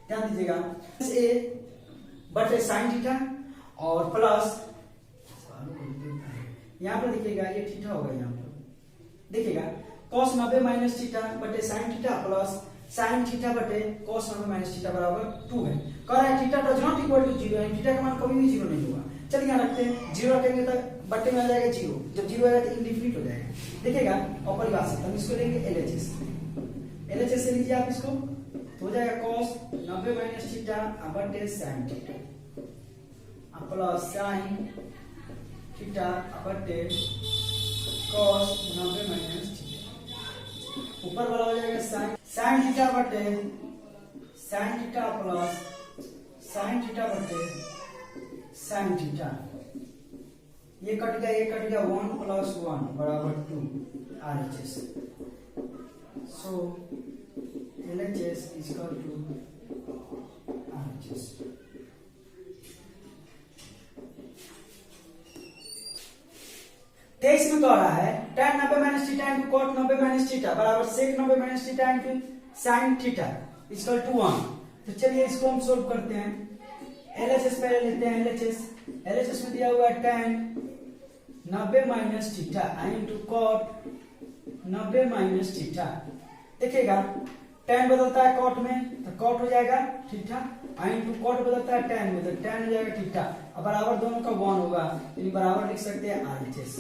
ध्यान दीजिएगा A बटे sin थीटा और प्लस यहाँ पर देखिएगा ये थीटा होगा, यहाँ पर देखिएगा cos 90 माइनस थीटा बटे sin थीटा प्लस sin थीटा बटे cos 90 माइनस थीटा बराबर 2 है। कह रहा है theta does not equal to 0 है, थीटा का मान कभी भी 0 नहीं होगा। चलिए यहाँ रखते हैं, 0 रखेंगे तो बट्टे में आ जाएगा 0, जब 0 हो जाएगा तो इंडिफिनिट हो जाएगा, देखिएगा और परिभाषित हम इसको लेंगे LHS। LHS से लीजिए आप इसको, तो हो जाएगा cos 90 माइनस थीटा बटे sin थीटा प्लस sin थीटा बटे cos 90 माइनस थीटा। ऊपर वाला हो जाएगा sin थीटा बटे sin थीटा प्लस sin थीटा बटे sin थीटा। ये कट गया 1 प्लस 1 बराबर 2 RHS। So LHS is equal to RHS। तेईस में कह रहा है tan 90 minus theta into cot 90 minus theta बराबर sec 90 minus theta into sin theta equal to 1। तो चलिए इसको हम सोल्व करते हैं। LHS पहले लेते हैं। LHS में दिया हुआ है tan 90 minus theta into cot 90 minus theta. देखिएगा tan बदलता है cot में तो cot हो जाएगा थीटा, इंटू cot बदलता है tan में तो tan हो जाएगा थीटा। अब बराबर दोनों का 1 होगा, यानी बराबर लिख सकते हैं RHS।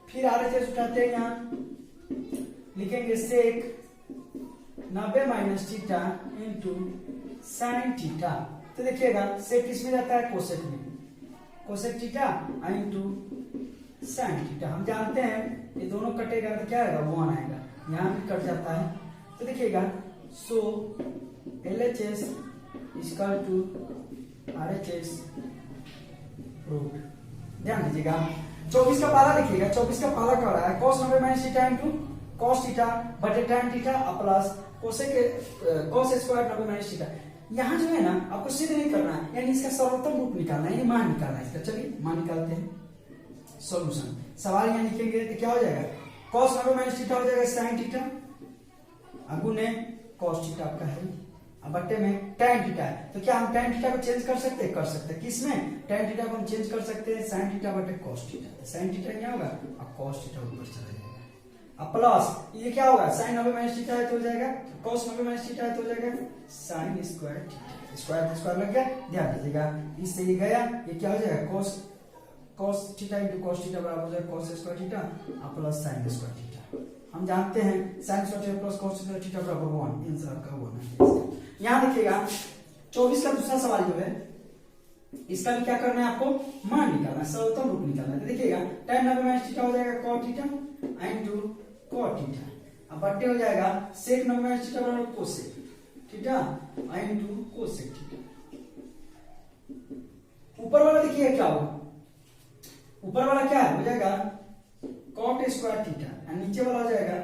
फिर RHS उठाते हैं, यहाँ लिखेंगे sec 90 minus theta into sin theta. तो देखिएगा sec किस में जाता है, कोसेक में, cosec theta into sin theta. हम जानते हैं ये दोनों कटेगा तो क्या आएगा, 1 आएगा, यहाँ भी कट जाता है। तो देखिएगा so LHS equal to RHS root. ध्यान दीजिएगा 24 का पाला लिखिएगा। 24 का पाला क्या रहा है, cos 90 minus theta into cos theta बटे tan theta plus cos square 90 minus theta. यहाँ जो है ना आपको सीधे नहीं करना है, यानी इसका सर्वोत्तम रूप निकालना है, यानी मान निकालना है इसका। चलिए मान निकालते हैं। सॉल्यूशन सवाल यहाँ लिखेंगे तो क्या हो जाएगा, cos 90 माइनस थीटा हो जाएगा sin थीटा गुने cos थीटा आपका है, अब बट्टे में tan थीटा है। तो क्या हम tan थीटा को चेंज कर सकते हैं, कर सकते हैं। किसमें, tan थीटा को हम चेंज कर सकते हैं sin थीटा बटे cos थीटा। तो sin थीटा क्या होगा, अब cos थीटा ऊपर चला जाएगा। अब प्लस ये क्या होगा, sin 90 माइनस थीटा है तो हो जाएगा cos 90 माइनस थीटा है तो हो जाएगा sin स्क्वायर थीटा। स्क्वायर लग गया, ध्यान दीजिएगा इससे ये गया, ये क्या हो जाएगा cos theta into cos theta बराबर हो जाएगा cos square theta plus sin square theta. हम जानते हैं sin square theta plus cos square theta बराबर 1, इन सब का 1 है। यहाँ देखिएगा 24 का दूसरा सवाल जो है इसका भी क्या करना है, आपको मान निकालना है, सर्वोत्तम रूप निकालना है। तो देखिएगा tan 90 माइनस थीटा हो जाएगा cot theta into cot theta, अब बट्टे हो जाएगा sec 90 माइनस थीटा बराबर cosec theta into cosec theta. ऊपर वाला देखिए क्या होगा, ऊपर वाला क्या हो जाएगा cot स्क्वायर थीटा और नीचे वाला हो जाएगा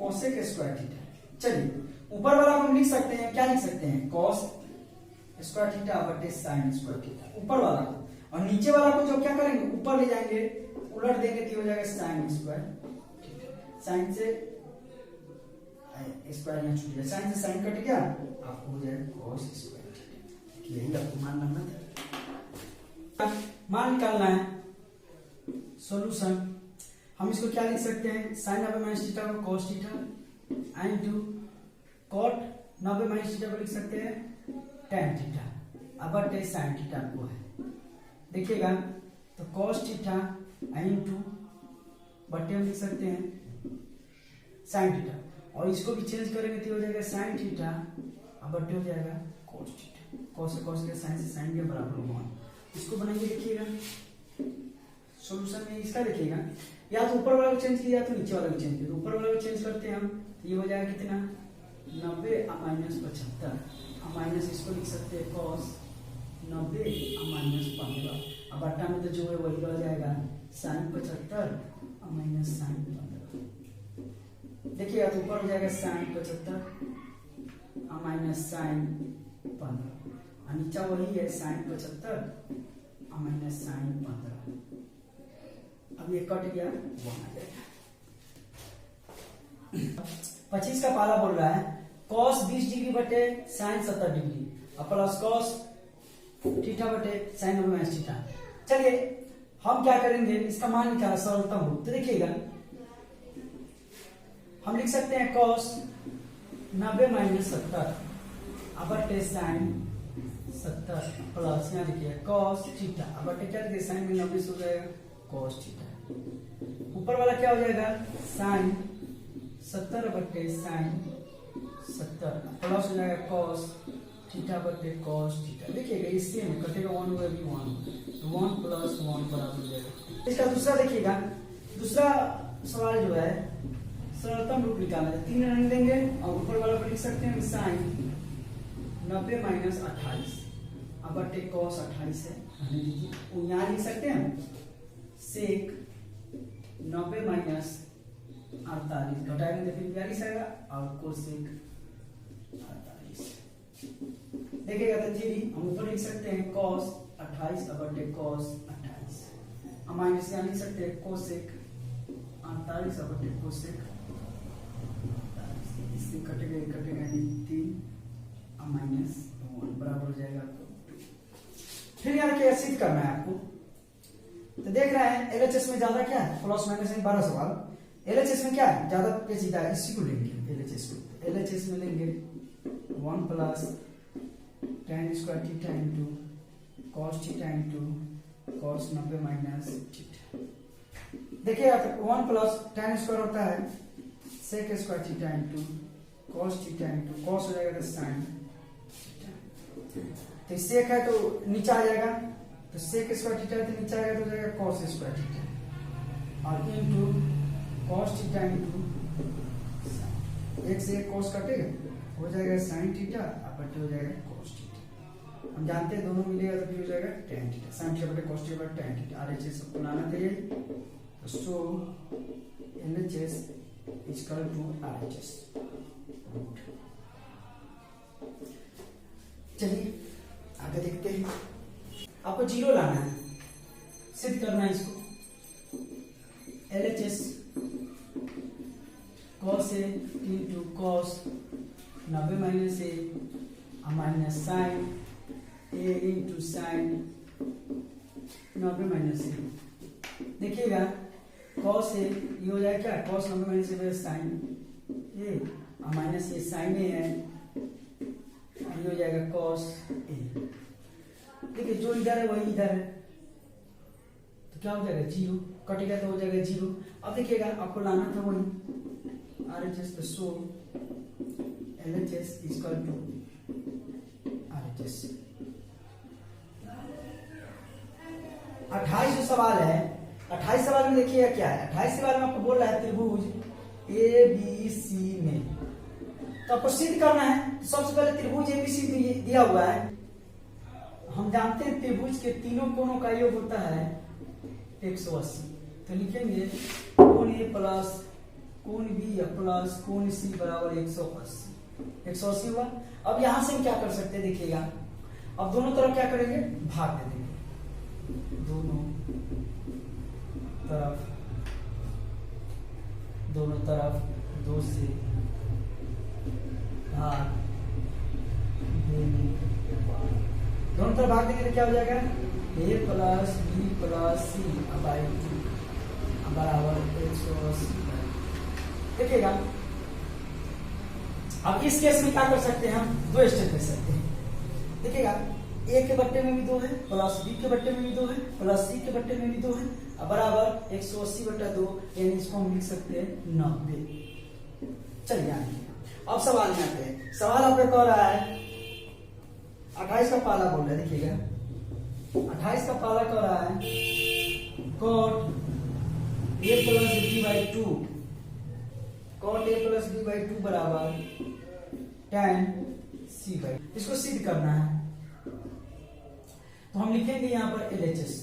cosec स्क्वायर थीटा। चलिए ऊपर वाला हम लिख सकते हैं, क्या लिख सकते हैं, cos स्क्वायर थीटा बटे sin स्क्वायर थीटा ऊपर वाला को, और नीचे वाला को जो क्या करेंगे ऊपर ले जाएंगे उलट देंगे तो हो जाएगा sin स्क्वायर थीटा। sin से स्क्वायर यहाँ छूट गया, sin से sin कट गया, आपको हो जाएगा cos स्क्वायर थीटा। यही आपको मान लगना था, मान निकालना है। सॉल्यूशन हम इसको क्या लिख सकते हैं, sin 90 माइनस थीटा को cos theta into cot 90 minus theta को लिख सकते हैं tan थीटा अब बटे sin थीटा को है। देखिएगा तो cos थीटा इंटू बटे हम लिख सकते हैं sin थीटा, और इसको भी चेंज करेंगे तो हो जाएगा sin थीटा अब बटे हो जाएगा cos थीटा। cos से cos के sin से sin के बराबर 1। इसको बनाइए, देखिएगा सॉल्यूशन में इसका देखिएगा या तो ऊपर वाला को चेंज किया या तो नीचे वाला को चेंज किया। तो ऊपर वाला को चेंज करते हैं हम, ये हो जाएगा कितना 90 माइनस 75, माइनस इसको लिख सकते हैं cos 90 माइनस 15, अब बट्टा में तो जो है वही रह जाएगा sin 75 माइनस sin 15। देखिएगा तो ऊपर हो जाएगा sin 75 माइनस sin 15 और नीचा वही है sin 75 माइनस sin 15। अब ये कट गया 1 आ जाएगा। 25 का पाला बोल रहा है cos 20 डिग्री बटे sin 70 डिग्री और प्लस cos थीटा बटे sin 90 माइनस थीटा। चलिए हम क्या करेंगे, इसका मान निकाला सर्वोत्तम रूप। तो देखिएगा हम लिख सकते हैं cos 90 माइनस 70 बटे sin 70 प्लस यहाँ देखिए cos थीटा बटे क्या देखिए sin में 90 हो जाएगा cos थीटा। ऊपर वाला क्या हो जाएगा sin 70/sin 70 प्लस हो जाएगा cos थीटा/cos थीटा। देखिएगा इससे में कटेगा 1 हुआ भी 1 तो 1 + 1 बराबर हो जाएगा। इसका दूसरा देखिएगा, दूसरा सवाल जो है सरलतम रूप निकालना है। 3 रन देंगे और ऊपर वाला को लिख सकते हैं sin 90 - 28 अब cos 28 है, यहाँ लिख सकते हैं sec 90 - 48 घटाएंगे तो फिर 42 आएगा और cosec 48। देखिएगा तो 3 हम ऊपर लिख सकते हैं cos 28 cos 28 और माइनस यहाँ लिख सकते हैं cosec 48 cosec 48। इससे कटेगा 3 और -1 बराबर हो जाएगा आपको 2। फिर यहाँ क्या सिद्ध करना है आपको, तो देख रहे हैं एलएचएस में ज्यादा क्या है प्लस माइनस में 12 सवाल। एलएचएस में क्या है ज्यादा पेचीदा है, इसी को लेंगे एलएचएस को। एलएचएस में लेंगे 1 + tan square theta into cos theta into cos 90 - theta. देखिए 1 + tan स्क्वायर होता है sec square theta into cos theta into cos हो जाएगा sin थीटा। तो sec है तो नीचे आ जाएगा, तो sec स्क्वायर थीटा है तो नीचे आएगा तो हो जाएगा cos स्क्वायर थीटा और इंटू cos थीटा इंटू एक से एक cos कटेगा हो जाएगा sin थीटा और हो जाएगा cos थीटा। हम जानते हैं दोनों मिलेगा तो फिर हो जाएगा tan theta. sin theta cos theta tan theta. RHS सबको लाना चाहिए तो so LHS equal to RHS। चलिए आगे देखते हैं। आपको 0 लाना है, सिद्ध करना है इसको। LHS cos A into cos 90 - A minus sin A into sin 90 - A। देखिएगा cos A ये हो जाएगा क्या cos 90 - A sin A और माइनस ये sin A है, ये हो जाएगा cos A। देखिए जो इधर है वही इधर है तो क्या हो जाएगा 0 कटेगा तो हो जाएगा 0। अब देखिएगा आपको लाना था वही RHS तो so LHS equal to RHS। 28 जो सवाल है 28 सवाल में देखिएगा क्या है। 28 सवाल में आपको बोल रहा है त्रिभुज ABC में तो आपको सिद्ध करना है। तो सबसे पहले त्रिभुज ABC दिया हुआ है, हम जानते हैं त्रिभुज के तीनों कोणों का योग होता है 180। तो लिखेंगे कोण A प्लस कोण B प्लस कोण C बराबर 180 हुआ। अब यहां से हम क्या कर सकते हैं देखिएगा, अब दोनों तरफ क्या करेंगे भाग दे देंगे, दोनों तरफ 2 से भाग देंगे। दोनों तरफ भाग देंगे तो क्या हो जाएगा A plus B plus C by 2 बराबर 180। देखिएगा अब इस केस में क्या कर सकते हैं हम 2 स्टेप कर सकते हैं। देखिएगा A के बट्टे में भी 2 है प्लस B के बट्टे में भी 2 है प्लस C के बट्टे में भी 2 है बराबर 180/2 यानी इसको हम लिख सकते हैं 90। चलिए अब सवाल में आते हैं। सवाल आपको कह रहा है 28 का पाला बोल रहा है। देखिएगा 28 का पाला कह रहा है cot A plus B/2 cot A plus B/2 बराबर tan C/2। इसको सिद्ध करना है तो हम लिखेंगे यहाँ पर LHS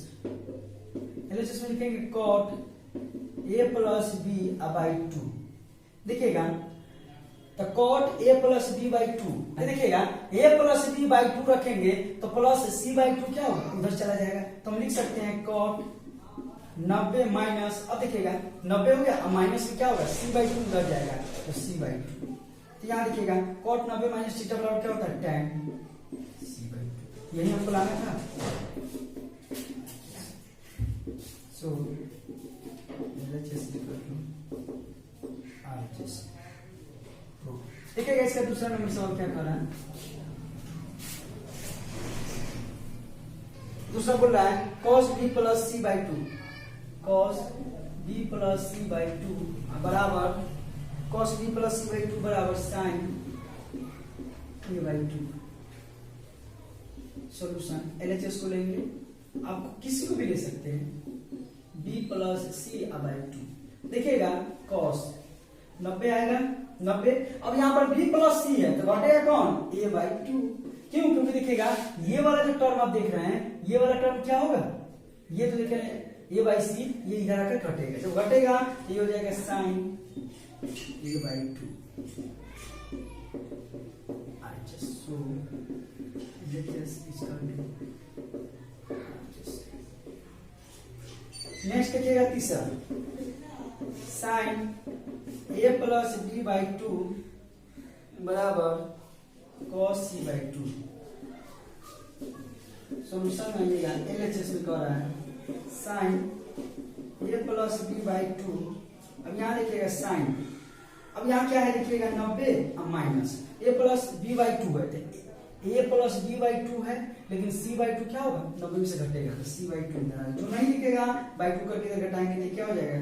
में लिखेंगे cot A प्लस B/2। देखिएगा तो cot A प्लस B/2 देखिएगा A प्लस B/2 रखेंगे तो प्लस C/2 क्या होगा उधर चला जाएगा तो हम लिख सकते हैं cot 90 माइनस, अब देखिएगा 90 हो गया माइनस में क्या होगा C/2 उधर जाएगा तो C/2। तो यहाँ देखिएगा cot 90 माइनस थीटा बराबर क्या होता है tan C/2। यही हमको लाना था। सो LHS RHS। देखिएगा इसका दूसरा नंबर सवाल क्या कर रहा है। दूसरा बोल रहा है cos B plus C/2 cos b plus C by two बराबर cos b plus C by two बराबर sine A by two. Solution LHS को लेंगे, आप किसी को भी ले सकते हैं, b plus C by two. देखिएगा cos 90 आएगा 90। अब यहाँ पर b प्लस सी है तो घटेगा कौन a बाई टू। क्यों? क्योंकि देखिएगा ये वाला जो टर्म आप देख रहे हैं, ये वाला टर्म क्या होगा, ये तो देख रहे हैं a बाई सी, ये इधर आकर घटेगा, जब घटेगा ये हो जाएगा sine a by two. So next देखिएगा तीसरा, sine a plus b by two बराबर cos c by two. Solution में आइएगा LHS में कह रहा है sine a plus b by two. अब यहाँ देखिएगा साइन, अब यहाँ क्या है देखिएगा 90 अब minus a plus b by two है, a plus b by two है, लेकिन c बाई टू क्या होगा 90 में से घटेगा तो c बाई टू। जो नहीं लिखेगा बाई टू करके घटाएंगे तो क्या हो जाएगा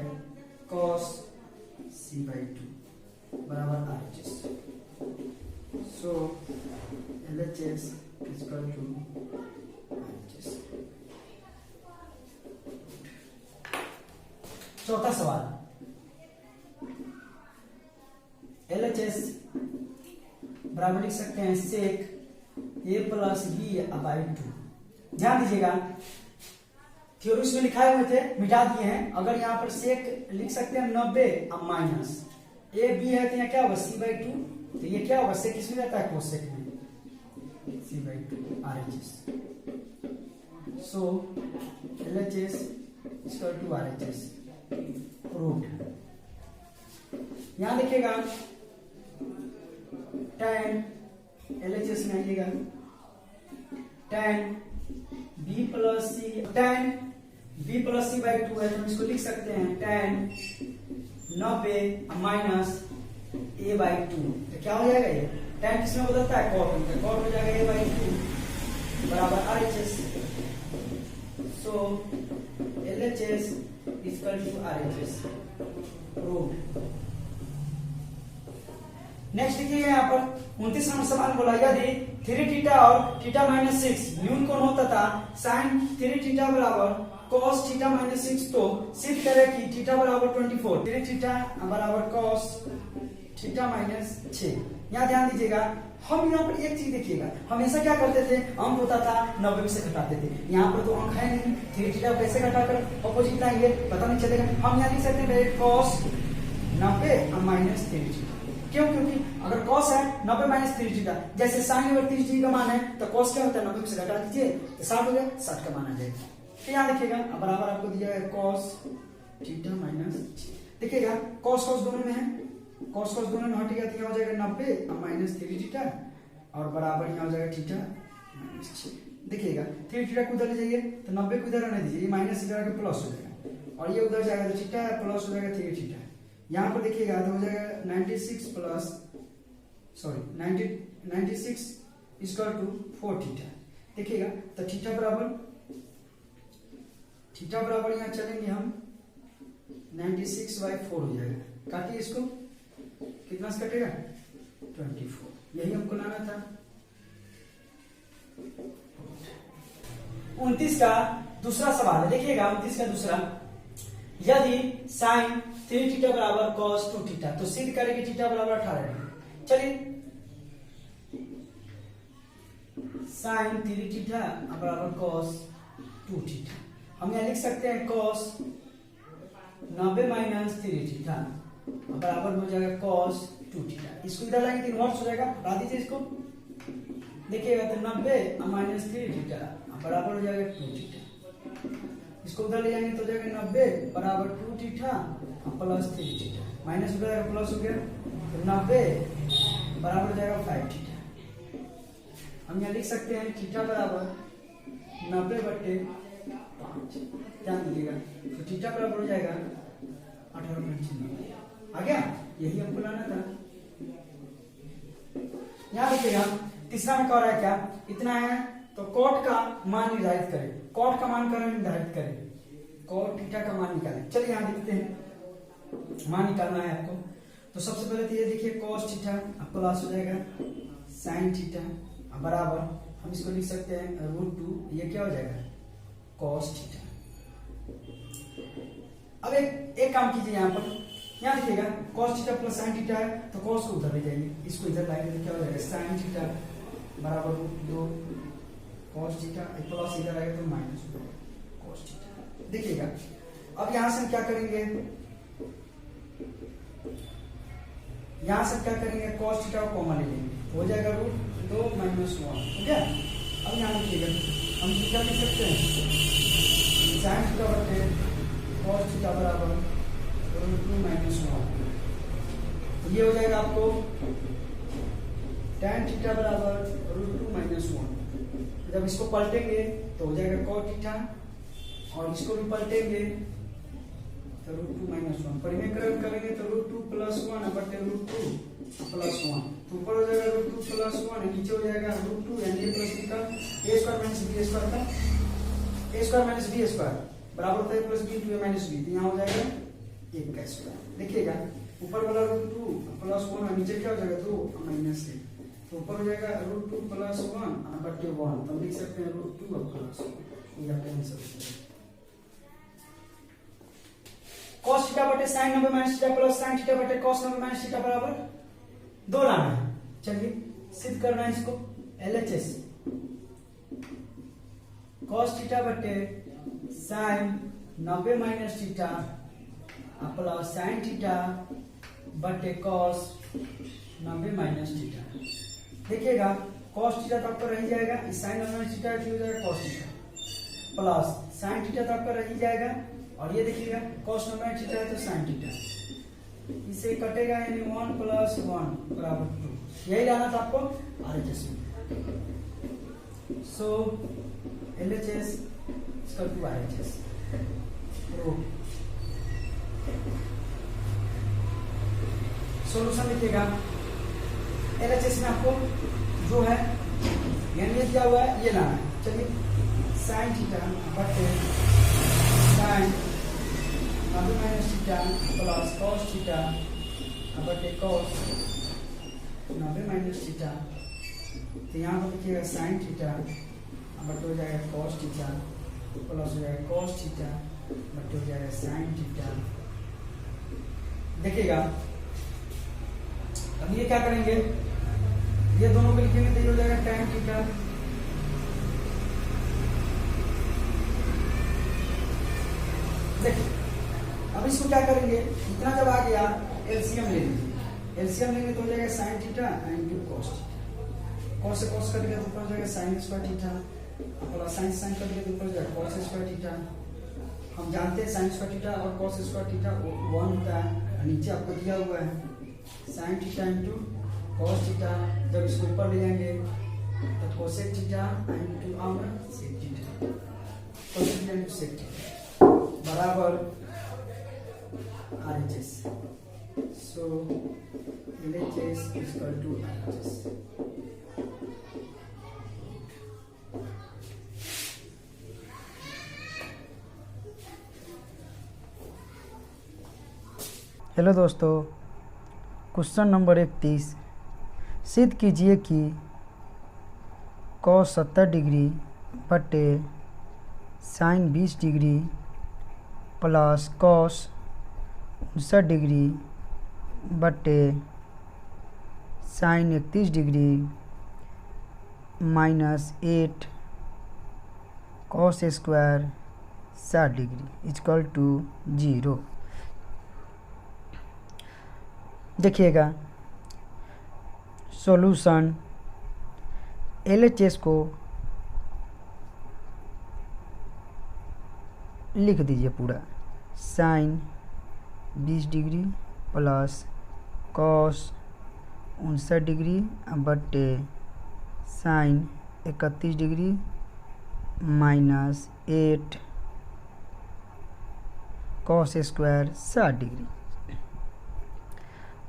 cos c बाई टू बराबर RHS। So LHS is equal to RHS। चौथा सवाल, LHS बराबर लिख सकते हैं सेक a plus b by to. ध्यान दीजिएगा थ्योरीज में लिखाए हुए थे मिटा दिए हैं। अगर यहाँ पर सेक लिख सकते हैं 90 अब माइनस a b है तो यहाँ क्या होगा c बाई टू, तो ये क्या होगा सेक किसमें रहता है कोसेक में c by two RHS। So LHS equal to RHS proved. यहां देखिएगा tan LHS में आइएगा tan b plus c, tan b plus C by two है तो हम इसको लिख सकते हैं tan 90 minus a by two. तो क्या हो जाएगा ये tan किसमें बदलता है cot में, cot हो जाएगा a बाई टू बराबर RHS। So LHS equal to RHS proved. Next देखिए यहाँ पर 29 नंबर सवाल बोला, यदि 3 थीटा और थीटा माइनस 6 न्यून कोण होता था साइन 3 थीटा बराबर cos थीटा माइनस 6, तो सिद्ध करें कि थीटा बराबर 24, 3 थीटा बराबर cos थीटा माइनस 6। यहाँ ध्यान दीजिएगा, हम यहाँ पर एक चीज देखिएगा, हमेशा क्या करते थे अंक होता था 90 में से घटाते थे, यहाँ पर तो अंक है नहीं, 3 थीटा कैसे घटाकर अपोजिट लाएंगे पता नहीं चलेगा। हम यहाँ लिख सकते हैं cos 90 माइनस 3 थीटा। क्यों? क्योंकि अगर cos है 90 माइनस 3 थीटा, जैसे साइन अगर 30 डिग्री का मान है तो cos क्या होता है 90 से घटा दीजिए तो 60 हो गया, 60 का मान आ जाएगा। तो यहाँ देखिएगा बराबर आपको दिया है cos थीटा माइनस, देखिएगा cos दोनों में है, cos दोनों में हटेगा तो यहाँ हो जाएगा 90 माइनस 3 थीटा और बराबर यहाँ हो जाएगा थीटा माइनस 6। देखिएगा 3 थीटा को उधर ले जाइए तो 90 को उधर रहने दीजिए, ये माइनस इधर आके प्लस हो जाएगा और ये उधर जाएगा तो थीटा प्लस हो जाएगा 3 थीटा। यहाँ पर देखिएगा तो हो जाएगा 96 इक्वल टू 4 थीटा। देखिएगा तो थीटा बराबर यहाँ चलेंगे हम 96/4 हो जाएगा, काटिए इसको, कितना से कटेगा 24, यही हमको लाना था। 29 का दूसरा सवाल है, देखिएगा 29 का दूसरा, यदि साइन 3 थीटा बराबर cos 2 थीटा, तो सिद्ध करेंगे थीटा बराबर 18 डिग्री। चलिए साइन 3 थीटा बराबर cos 2 थीटा, हम यहाँ लिख सकते हैं cos 90 माइनस 3 थीटा बराबर हो जाएगा cos 2 थीटा। इसको इधर लाएंगे तो इनवर्स हो जाएगा, हटा दीजिए इसको। देखिएगा तो 90 माइनस 3 थीटा बराबर हो जाएगा 2 थीटा, इसको उधर ले जाएंगे तो हो जाएगा 90 बराबर 2 थीटा प्लस 3 थीटा, माइनस हो जाएगा प्लस हो गया तो 90 बराबर हो जाएगा 5 थीटा। हम यहाँ लिख सकते हैं थीटा बराबर 90/5। ध्यान दीजिएगा तो थीटा बराबर हो जाएगा 18.9 आ गया, यही हमको लाना था। यहाँ देखिएगा तीसरा में कह रहा है क्या, इतना है तो कॉट का मान निर्धारित करें, कॉट का मान निर्धारित करें, cot थीटा का मान निकालें। चलिए यहाँ लिखते हैं, मान निकालना है आपको। तो सबसे पहले तो ये देखिए cos थीटा प्लस हो जाएगा sin थीटा बराबर हम इसको लिख सकते हैं √2, ये क्या हो जाएगा cos थीटा। अब एक काम कीजिए, यहाँ देखिएगा cos theta plus sin theta है तो cos को उधर ले जाइए, इसको इधर लाएंगे तो क्या हो जाएगा sin थीटा बराबर √2 cos थीटा प्लस इधर आएगा तो माइनस हो जाएगा cos थीटा। देखिएगा अब यहाँ से हम क्या करेंगे, यहाँ से क्या करेंगे cos थीटा को कॉमन ले लेंगे, हो जाएगा √2 - 1, ठीक है। अब यहाँ देखिएगा हम क्या लिख सकते हैं sin थीटा बटे cos थीटा बराबर √2 - 1, तो ये हो जाएगा आपको tan थीटा बराबर √2 - 1। जब इसको पलटेंगे तो हो जाएगा cot थीटा और इसको भी पलटेंगे तो √2 - 1, परिमेयकरण करेंगे तो √2 + 1 बटे √2 + 1, तो ऊपर हो जाएगा √2 + 1, नीचे हो जाएगा √2 यानी a + b का a² - b² का a² - b² बराबर होता है +b × a - b, तो यहाँ हो जाएगा 1 का स्क्वायर। देखिएगा ऊपर वाला √2 + 1 और नीचे क्या हो जाएगा 2 - 1, तो ऊपर हो जाएगा √2 + 1 बटे 1, तो हम लिख सकते हैं √2 + 1, ये आपका आंसर हो जाएगा। cos थीटा बटे sin 90 - theta plus sin theta बटे cos 90 - थीटा बराबर 2 लाना है। चलिए सिद्ध करना है इसको, LHS cos थीटा बटे sin 90 - theta plus sin theta बटे cos 90 - थीटा। देखिएगा cos थीटा तो आपका रह जाएगा, sin 90 - थीटा हो जाएगा cos theta plus sin theta तो आपका रह जाएगा, और ये देखिएगा cos 90 थीटा है तो sin थीटा, इसे कटेगा यानी 1 + 1 बराबर 2, यही लाना था आपको RHS में। So LHS equal to RHS। Solution लिखिएगा, LHS में आपको जो है यानी ये क्या हुआ है ये लाना है। चलिए sin थीटा बटे sin 90 - theta plus cos theta बटे cos 90 - थीटा, तो यहाँ पर लिखिएगा sin थीटा बटे हो जाएगा cos थीटा प्लस हो जाएगा cos थीटा बटे हो जाएगा sin थीटा। देखिएगा अब ये क्या करेंगे, ये दोनों को लिखेंगे तो ये हो जाएगा tan थीटा देखिए अब इसको क्या करेंगे, इतना जब आ गया एलसीएम ले लीजिए, एलसीएम लेंगे तो हो जाएगा sin theta into cos theta, cos से cos कट गया तो ऊपर हो जाएगा sin² theta plus sin cut गया तो ऊपर हो जाएगा cos² थीटा। हम जानते हैं sin² थीटा और cos² थीटा 1 होता है, नीचे आपको दिया हुआ है sin theta into cos theta, जब इसको ऊपर ले जाएंगे तो cosec theta into sec theta, cosec theta into sec theta बराबर RHS। So LHS is equal to RHS। Hello दोस्तों, क्वेश्चन नंबर 31 सिद्ध कीजिए कि cos 70 डिग्री बटे sin 20 degree plus cos 59 degree बटे sin 31 डिग्री -8 cos square 60 degree equal to 0। देखिएगा सॉल्यूशन LHS को लिख दीजिए पूरा, sin 20 degree plus cos 59 degree बटे sin 31 डिग्री -8 cos स्क्वायर 60 डिग्री।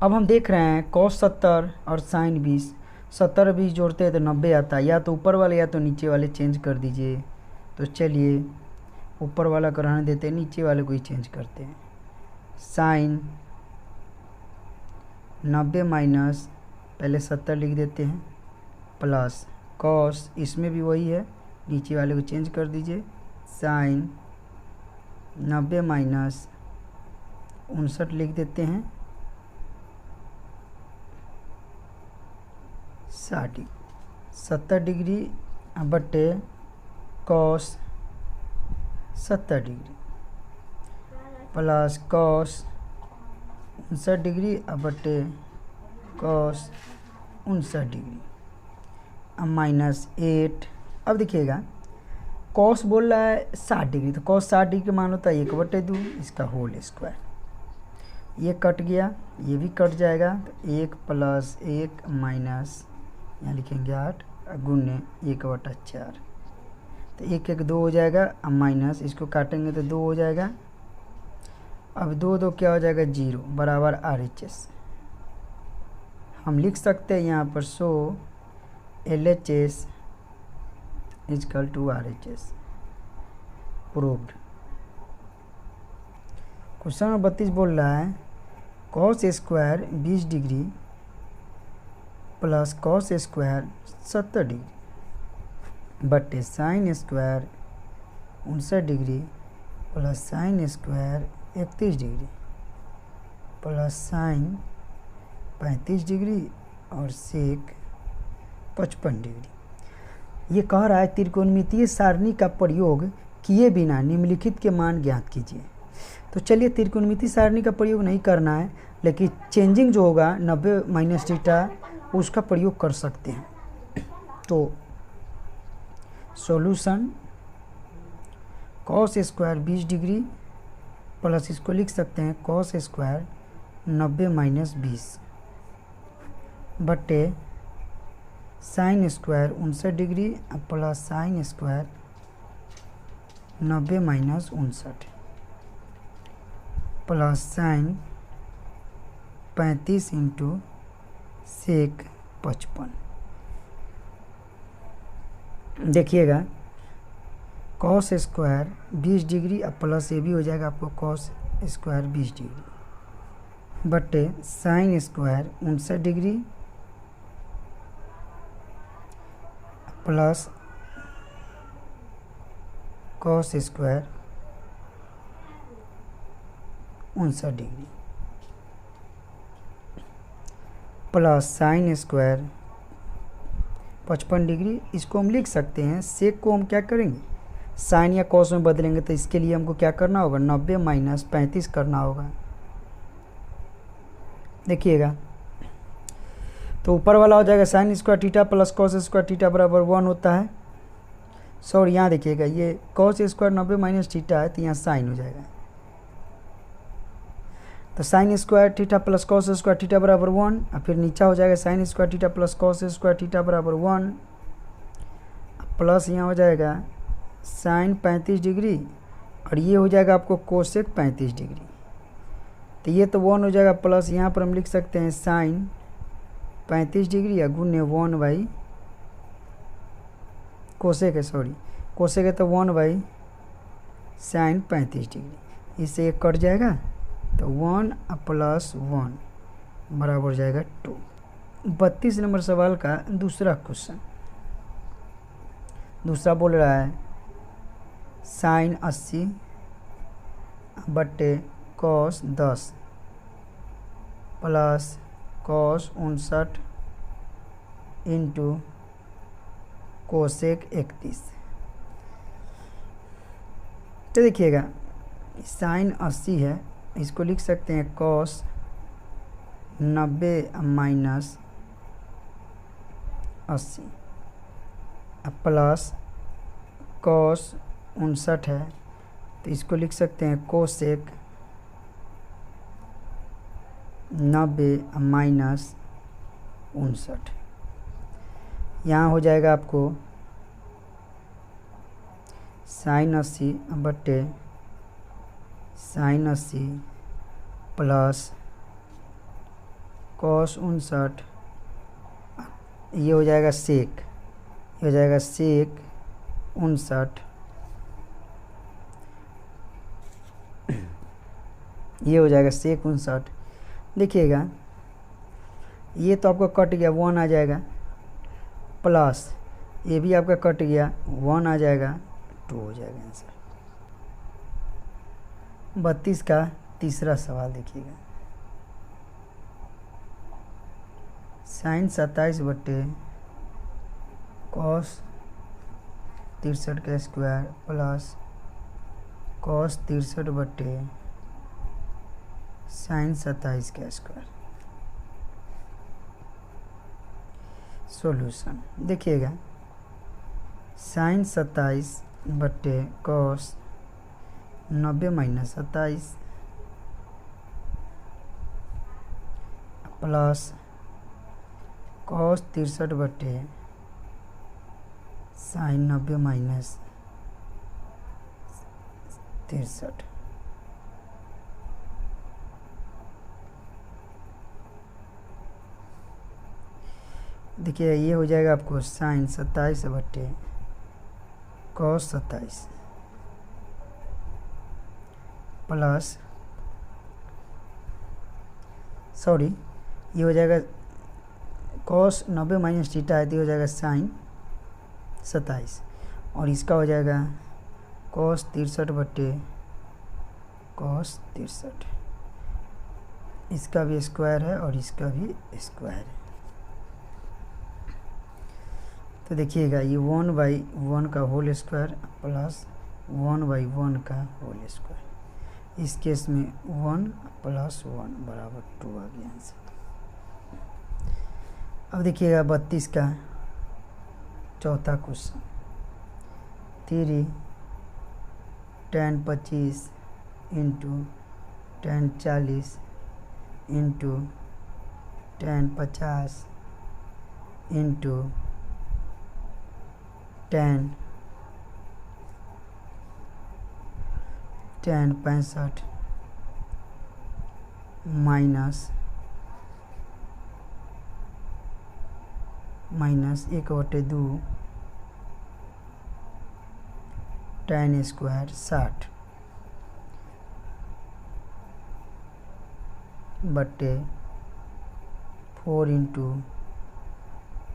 अब हम देख रहे हैं cos 70 और sin 20, 70 और 20 जोड़ते हैं तो 90 आता है, या तो ऊपर वाले या तो नीचे वाले चेंज कर दीजिए। तो चलिए ऊपर वाला को रहने देते हैं, नीचे वाले को ही चेंज करते हैं। साइन 90 माइनस पहले 70 लिख देते हैं प्लस कॉस, इसमें भी वही है, नीचे वाले को चेंज कर दीजिए। साइन 90 माइनस 59 लिख देते हैं 60, 70 डिग्री बटे cos 70 degree plus cos 59 degree बटे कॉस 59 डिग्री अब माइनस 8। अब देखिएगा कॉस बोल रहा है 60 डिग्री, तो कॉस 60 डिग्री का मान होता है 1/2, इसका होल स्क्वायर। ये कट गया, ये भी कट जाएगा, तो 1 + 1 माइनस यहाँ लिखेंगे 8 गुने 1/4, तो 1 1 2 हो जाएगा, अब माइनस इसको काटेंगे तो 2 हो जाएगा। अब 2 2 क्या हो जाएगा 0 बराबर RHS। हम लिख सकते हैं यहाँ पर so LHS = RHS proved. Question number 32 बोल रहा है cos square 20 degree plus cos square 70 degree बटे sine square 59 degree plus sine square 31 degree plus sine 35 degree और सेक 55 डिग्री। ये कह रहा है त्रिकोणमितीय सारणी का प्रयोग किए बिना निम्नलिखित के मान ज्ञात कीजिए। तो चलिए त्रिकोणमितीय सारणी का प्रयोग नहीं करना है, लेकिन चेंजिंग जो होगा 90 माइनस थीटा उसका प्रयोग कर सकते हैं। तो solution cos square 20 degree plus इसको लिख सकते हैं कॉस स्क्वायर 90 माइनस 20 बटे sine square 59 degree plus sine square 90 minus 59 plus sine 35 into sec 55। देखिएगा कॉस स्क्वायर 20 डिग्री अब प्लस ये भी हो जाएगा आपको कॉस स्क्वायर 20 डिग्री बटे sine square 59 degree plus cos square 59 degree plus sine square 55 degree. इसको हम लिख सकते हैं, सेक को हम क्या करेंगे साइन या कॉस में बदलेंगे, तो इसके लिए हमको क्या करना होगा 90 माइनस 35 करना होगा। देखिएगा तो ऊपर वाला हो जाएगा sine square theta plus cos square theta बराबर 1 होता है। सॉरी यहाँ देखिएगा ये कॉस स्क्वायर 90 माइनस थीटा है, तो यहाँ साइन हो जाएगा, तो sine square theta plus cos square theta बराबर 1 और फिर नीचा हो जाएगा sine square theta plus cos square theta बराबर 1 प्लस यहाँ हो जाएगा साइन 35 डिग्री और ये हो जाएगा आपको कोसेक 35 डिग्री, तो ये तो 1 हो जाएगा प्लस यहाँ पर हम लिख सकते हैं साइन 35 डिग्री या गुने 1 बाई कोसेक है, सॉरी कोसेक है तो 1 बाई साइन 35 डिग्री, इससे एक कट जाएगा तो 1 प्लस 1 बराबर हो जाएगा 2। 32 नंबर सवाल का दूसरा क्वेश्चन, दूसरा बोल रहा है साइन 80 बटे cos 10 plus cos 59 into cosec 31। तो देखिएगा साइन 80 है, इसको लिख सकते हैं कॉस 90 माइनस 80 प्लस कॉस 59 है, तो इसको लिख सकते हैं कोसेक 90 माइनस 59। यहाँ हो जाएगा आपको साइन 80 बटे साइन 80 प्लस कॉस 59, ये हो जाएगा सेक, ये हो जाएगा सेक 59 ये हो जाएगा सेक 59। देखिएगा ये तो आपका कट गया 1 आ जाएगा, प्लस ये भी आपका कट गया 1 आ जाएगा, 2 हो जाएगा आंसर। 32 का तीसरा सवाल देखिएगा, साइन 27 बटे कॉस 63 का स्क्वायर प्लस कॉस 63 बटे साइन 27 का स्क्वायर। सॉल्यूशन देखिएगा, साइन 27 बटे कॉस 90 माइनस 27 प्लस कॉस 63 बटे साइन 90 माइनस 63। देखिए ये हो जाएगा आपको साइन 27 बटे कॉस 27 प्लस ये हो जाएगा कॉस 90 माइनस थीटा है तो हो जाएगा साइन 27, और इसका हो जाएगा कॉस 63 बटे कॉस 63, इसका भी स्क्वायर है और इसका भी स्क्वायर है। तो देखिएगा ये 1/1 का होल स्क्वायर प्लस 1/1 का होल स्क्वायर, इस केस में 1 + 1 बराबर 2 आ गया आंसर। अब देखिएगा 32 का चौथा question, 3 tan 25 into tan 40 into tan 50 into tan 65 minus 1/2 tan square 60 बटे 4 into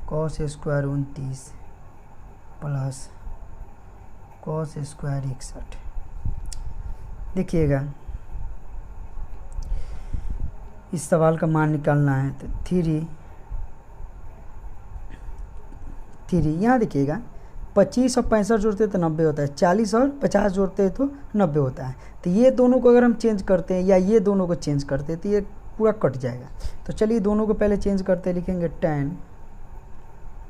cos square 29 plus cos square 61। देखिएगा इस सवाल का मान निकालना है तो 3 यहाँ देखिएगा 25 और 65 जोड़ते तो 90 होता है, 40 और 50 जोड़ते हैं तो 90 होता है। तो ये दोनों को अगर हम चेंज करते हैं या ये दोनों को चेंज करते हैं तो ये पूरा कट जाएगा। तो चलिए दोनों को पहले चेंज करते हैं, लिखेंगे tan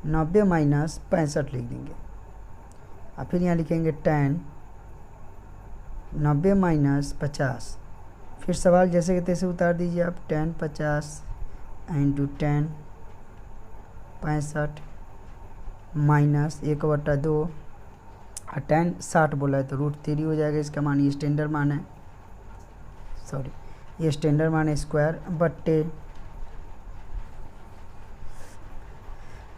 90 माइनस 65 लिख देंगे, और फिर यहाँ लिखेंगे tan 90 माइनस 50, फिर सवाल जैसे कि तैसे उतार दीजिए आप, tan 50 इंटू tan 65 माइनस 1/2, और tan 60 बोला है तो √3 हो जाएगा। इसका मान ये स्टैंडर्ड मान है, ये स्टैंडर्ड मान है, स्क्वायर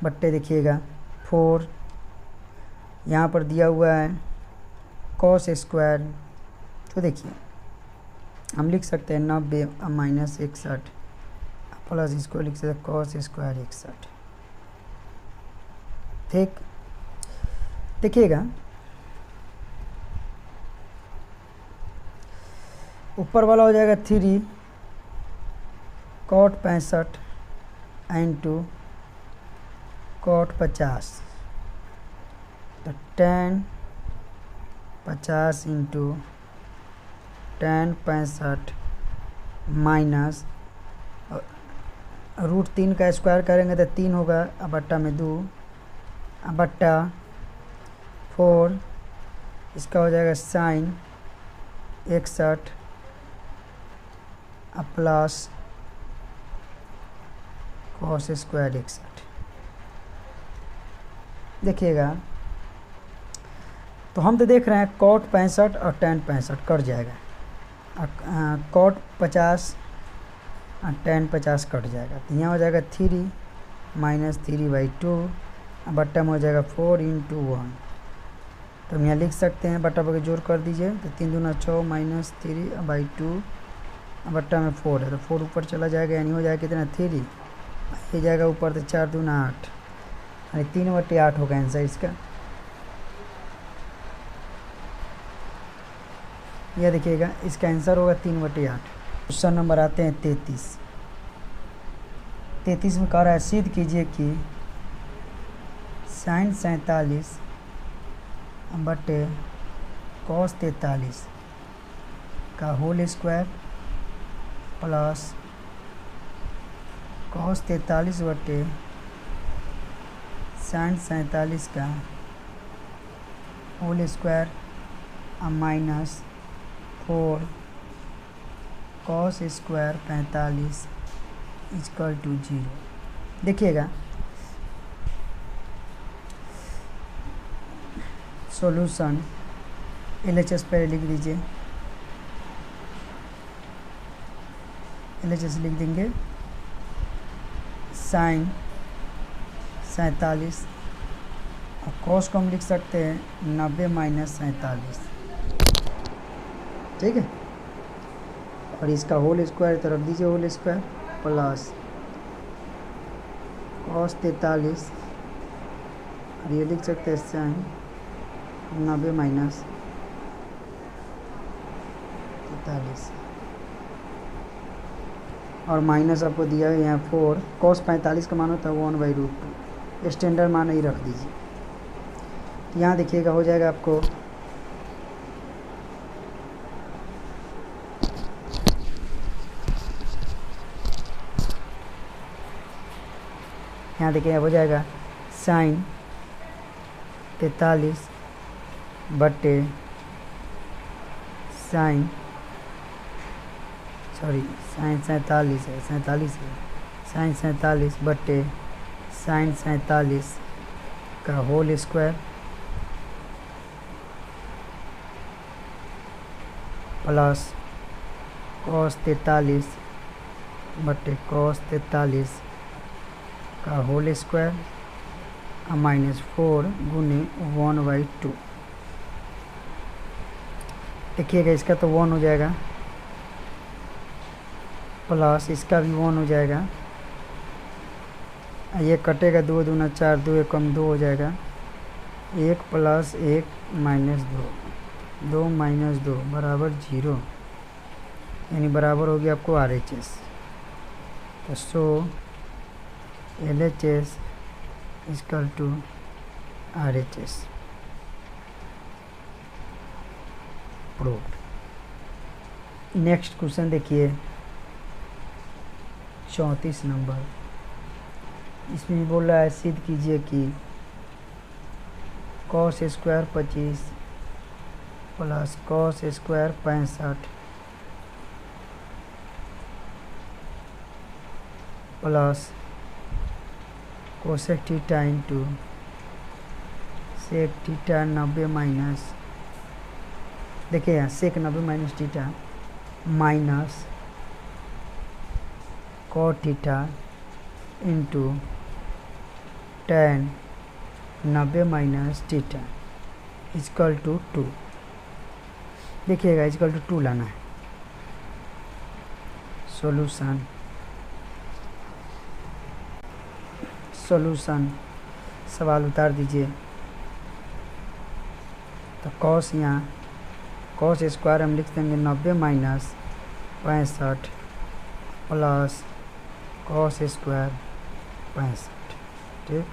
बट्टे देखिएगा 4 यहाँ पर दिया हुआ है कॉस स्क्वायर, तो देखिए हम लिख सकते हैं 90 माइनस 61 प्लस इसको लिख सकते हैं कॉस स्क्वायर 61। ठीक, देखिएगा ऊपर वाला हो जाएगा 3 cot 65 इंटू cot 50, तो tan 50 इंटू tan 65 माइनस √3 का स्क्वायर करेंगे तो 3 होगा, अब बट्टा में 2 बट्टा 4, इसका हो जाएगा साइन 61 प्लस कॉस स्क्वायर 61। देखिएगा तो हम तो देख रहे हैं cot 65 और tan 65 कट जाएगा, cot 50 और tan 50 कट जाएगा, तो यहाँ हो जाएगा 3 माइनस 3/2 बट्टा में हो जाएगा 4 इंटू 1, तो हम यहाँ लिख सकते हैं बट्टा पर जोड़ कर दीजिए, तो 3 दूना 6 माइनस 3/2 बट्टा में 4 है तो 4 ऊपर चला जाएगा, यानी हो जाएगा कितना 3, ये जाएगा ऊपर तो 4 दूना 8, यानी 3/8 होगा आंसर इसका। यह देखिएगा इसका आंसर होगा 3/8। क्वेश्चन नंबर आते हैं 33 में कह रहा है सिद्ध कीजिए कि sin 47 बटे cos 43 का होल स्क्वायर प्लस cos 43 बटे sin 47 का whole square minus 4 cos square 45 equal to 0। देखिएगा सॉल्यूशन LHS पर लिख दीजिए, LHS लिख देंगे sin 47 और cos को हम लिख सकते हैं 90 माइनस 47, ठीक है। और इसका होल स्क्वायर तो रख दीजिए होल स्क्वायर प्लस cos 43 और ये लिख सकते हैं sin 90 माइनस 43 और माइनस आपको दिया है यहाँ 4 cos 45 का मान होता है 1/√2, स्टैंडर्ड मान ही रख दीजिए। तो यहाँ देखिएगा हो जाएगा आपको यहाँ देखिए हो जाएगा sin 43 बटे sin 47 है sin 47 बटे sin 47 का होल स्क्वायर प्लस cos 43 बटे cos 43 का होल स्क्वायर माइनस 4 गुने 1/2। देखिएगा इसका तो 1 हो जाएगा प्लस इसका भी 1 हो जाएगा, ये कटेगा 2 दूना 4, 2 एकम 2 हो जाएगा, 1 प्लस 1 माइनस 2, 2 माइनस 2 बराबर 0, यानी बराबर हो गया आपको RHS। तो so LHS equal to RHS proved. Next question देखिए 34 नंबर, इसमें बोल रहा है सिद्ध कीजिए कि cos square 25 plus cos square 65 plus cosec theta into sec theta 90 minus, देखिए यहाँ sec 90 minus theta minus cot theta into tan 90 minus theta equal to 2। देखिएगा इक्वल टू 2 लाना है। सॉल्यूशन सवाल उतार दीजिए। तो कॉस यहाँ कॉस स्क्वायर हम लिख देंगे 90 माइनस 65 प्लस कॉस स्क्वायर 65, ठीक,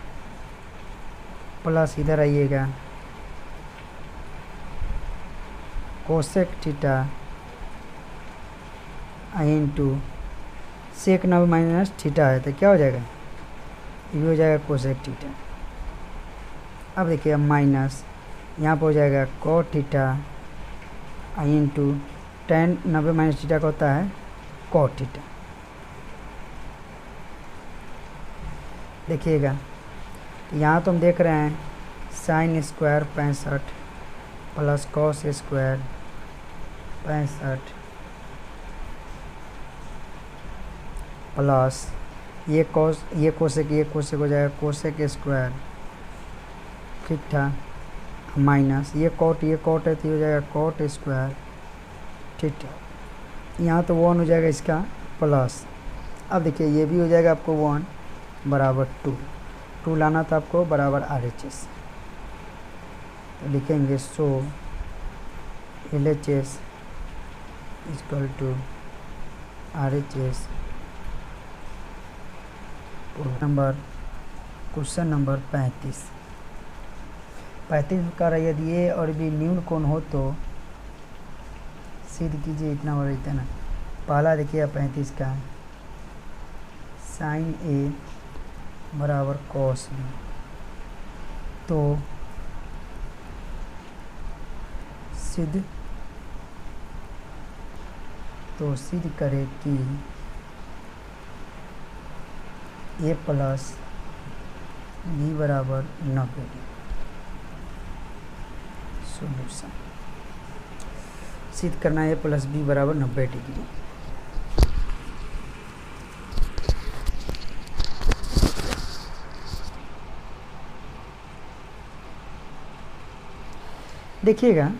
प्लस इधर आइएगा cosec theta into sec 90 minus theta है तो क्या हो जाएगा, ये हो जाएगा कोसेक थीटा। अब देखिए माइनस यहाँ पर हो जाएगा cot theta into tan 90 minus theta का होता है कॉट थीटा। देखिएगा यहाँ तो हम देख रहे हैं sine square 65 plus cos square 65 plus ये कोसेक हो जाएगा कोसेक स्क्वायर, ठीक था, माइनस ये कॉट है तो ये हो जाएगा कॉट स्क्वायर, ठीक है। यहाँ तो 1 हो जाएगा इसका प्लस। अब देखिए ये भी हो जाएगा आपको 1 बराबर 2 लाना था आपको बराबर RHS। तो लिखेंगे so LHS equal to RHS। Question number 35 का यदि ए और बी न्यून कोण हो तो सिद्ध कीजिए। इतना बड़ा रहता है ना। पहला देखिए 35 का साइन ए बराबर कॉस बी, तो सिद्ध करे कि ए प्लस बी बराबर 90 डिग्री। सोल्यूशन सिद्ध करना है ए प्लस बी बराबर 90 डिग्री। देखिएगा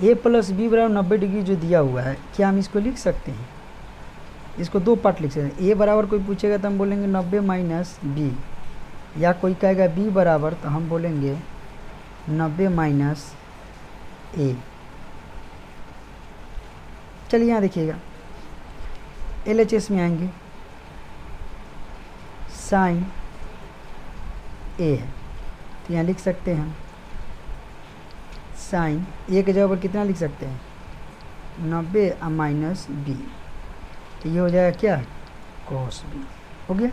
ए प्लस बी बराबर 90 डिग्री जो दिया हुआ है, क्या हम इसको लिख सकते हैं? इसको दो पार्ट लिख सकते हैं। ए बराबर कोई पूछेगा तो हम बोलेंगे 90 माइनस बी, या कोई कहेगा बी बराबर तो हम बोलेंगे 90 माइनस ए। चलिए यहाँ देखिएगा LHS में आएंगे, साइन ए है तो यहाँ लिख सकते हैं साइन ए के जगह पर कितना लिख सकते हैं 90 माइनस बी, तो ये हो जाएगा क्या कॉस बी। हो गया,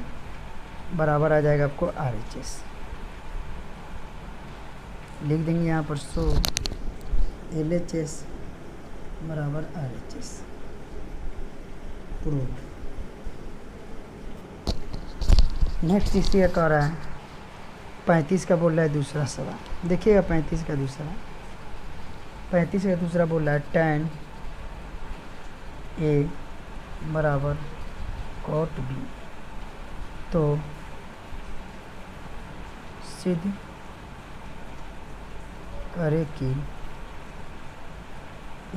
बराबर आ जाएगा आपको RHS। लिख देंगे यहाँ पर सो LHS बराबर RHS प्रूव। नेक्स्ट इसी का कह रहा है 35 का बोल रहा है दूसरा सवाल। देखिएगा 35 का दूसरा बोल रहा है tan ए बराबर cot बी, तो सिद्ध करे कि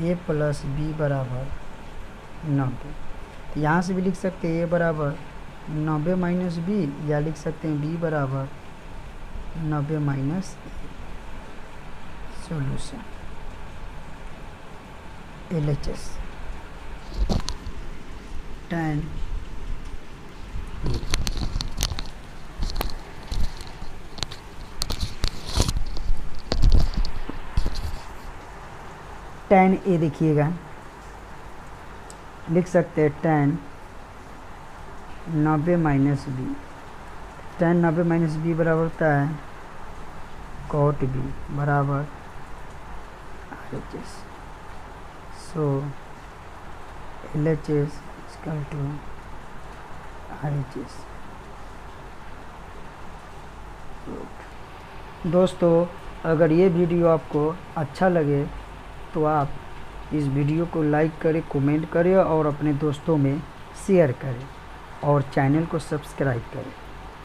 ए प्लस बी बराबर 90। तो यहाँ से भी लिख सकते हैं ए बराबर 90 माइनस बी, या लिख सकते हैं बी बराबर 90 minus A. Solution LHS tan A देखिएगा, लिख सकते हैं tan 90 minus B. tan 90 minus B बराबर होता है cot बी बराबर RHS। So LHS equal to RHS। दोस्तों, अगर ये वीडियो आपको अच्छा लगे तो आप इस वीडियो को लाइक करें, कमेंट करें और अपने दोस्तों में शेयर करें और चैनल को सब्सक्राइब करें।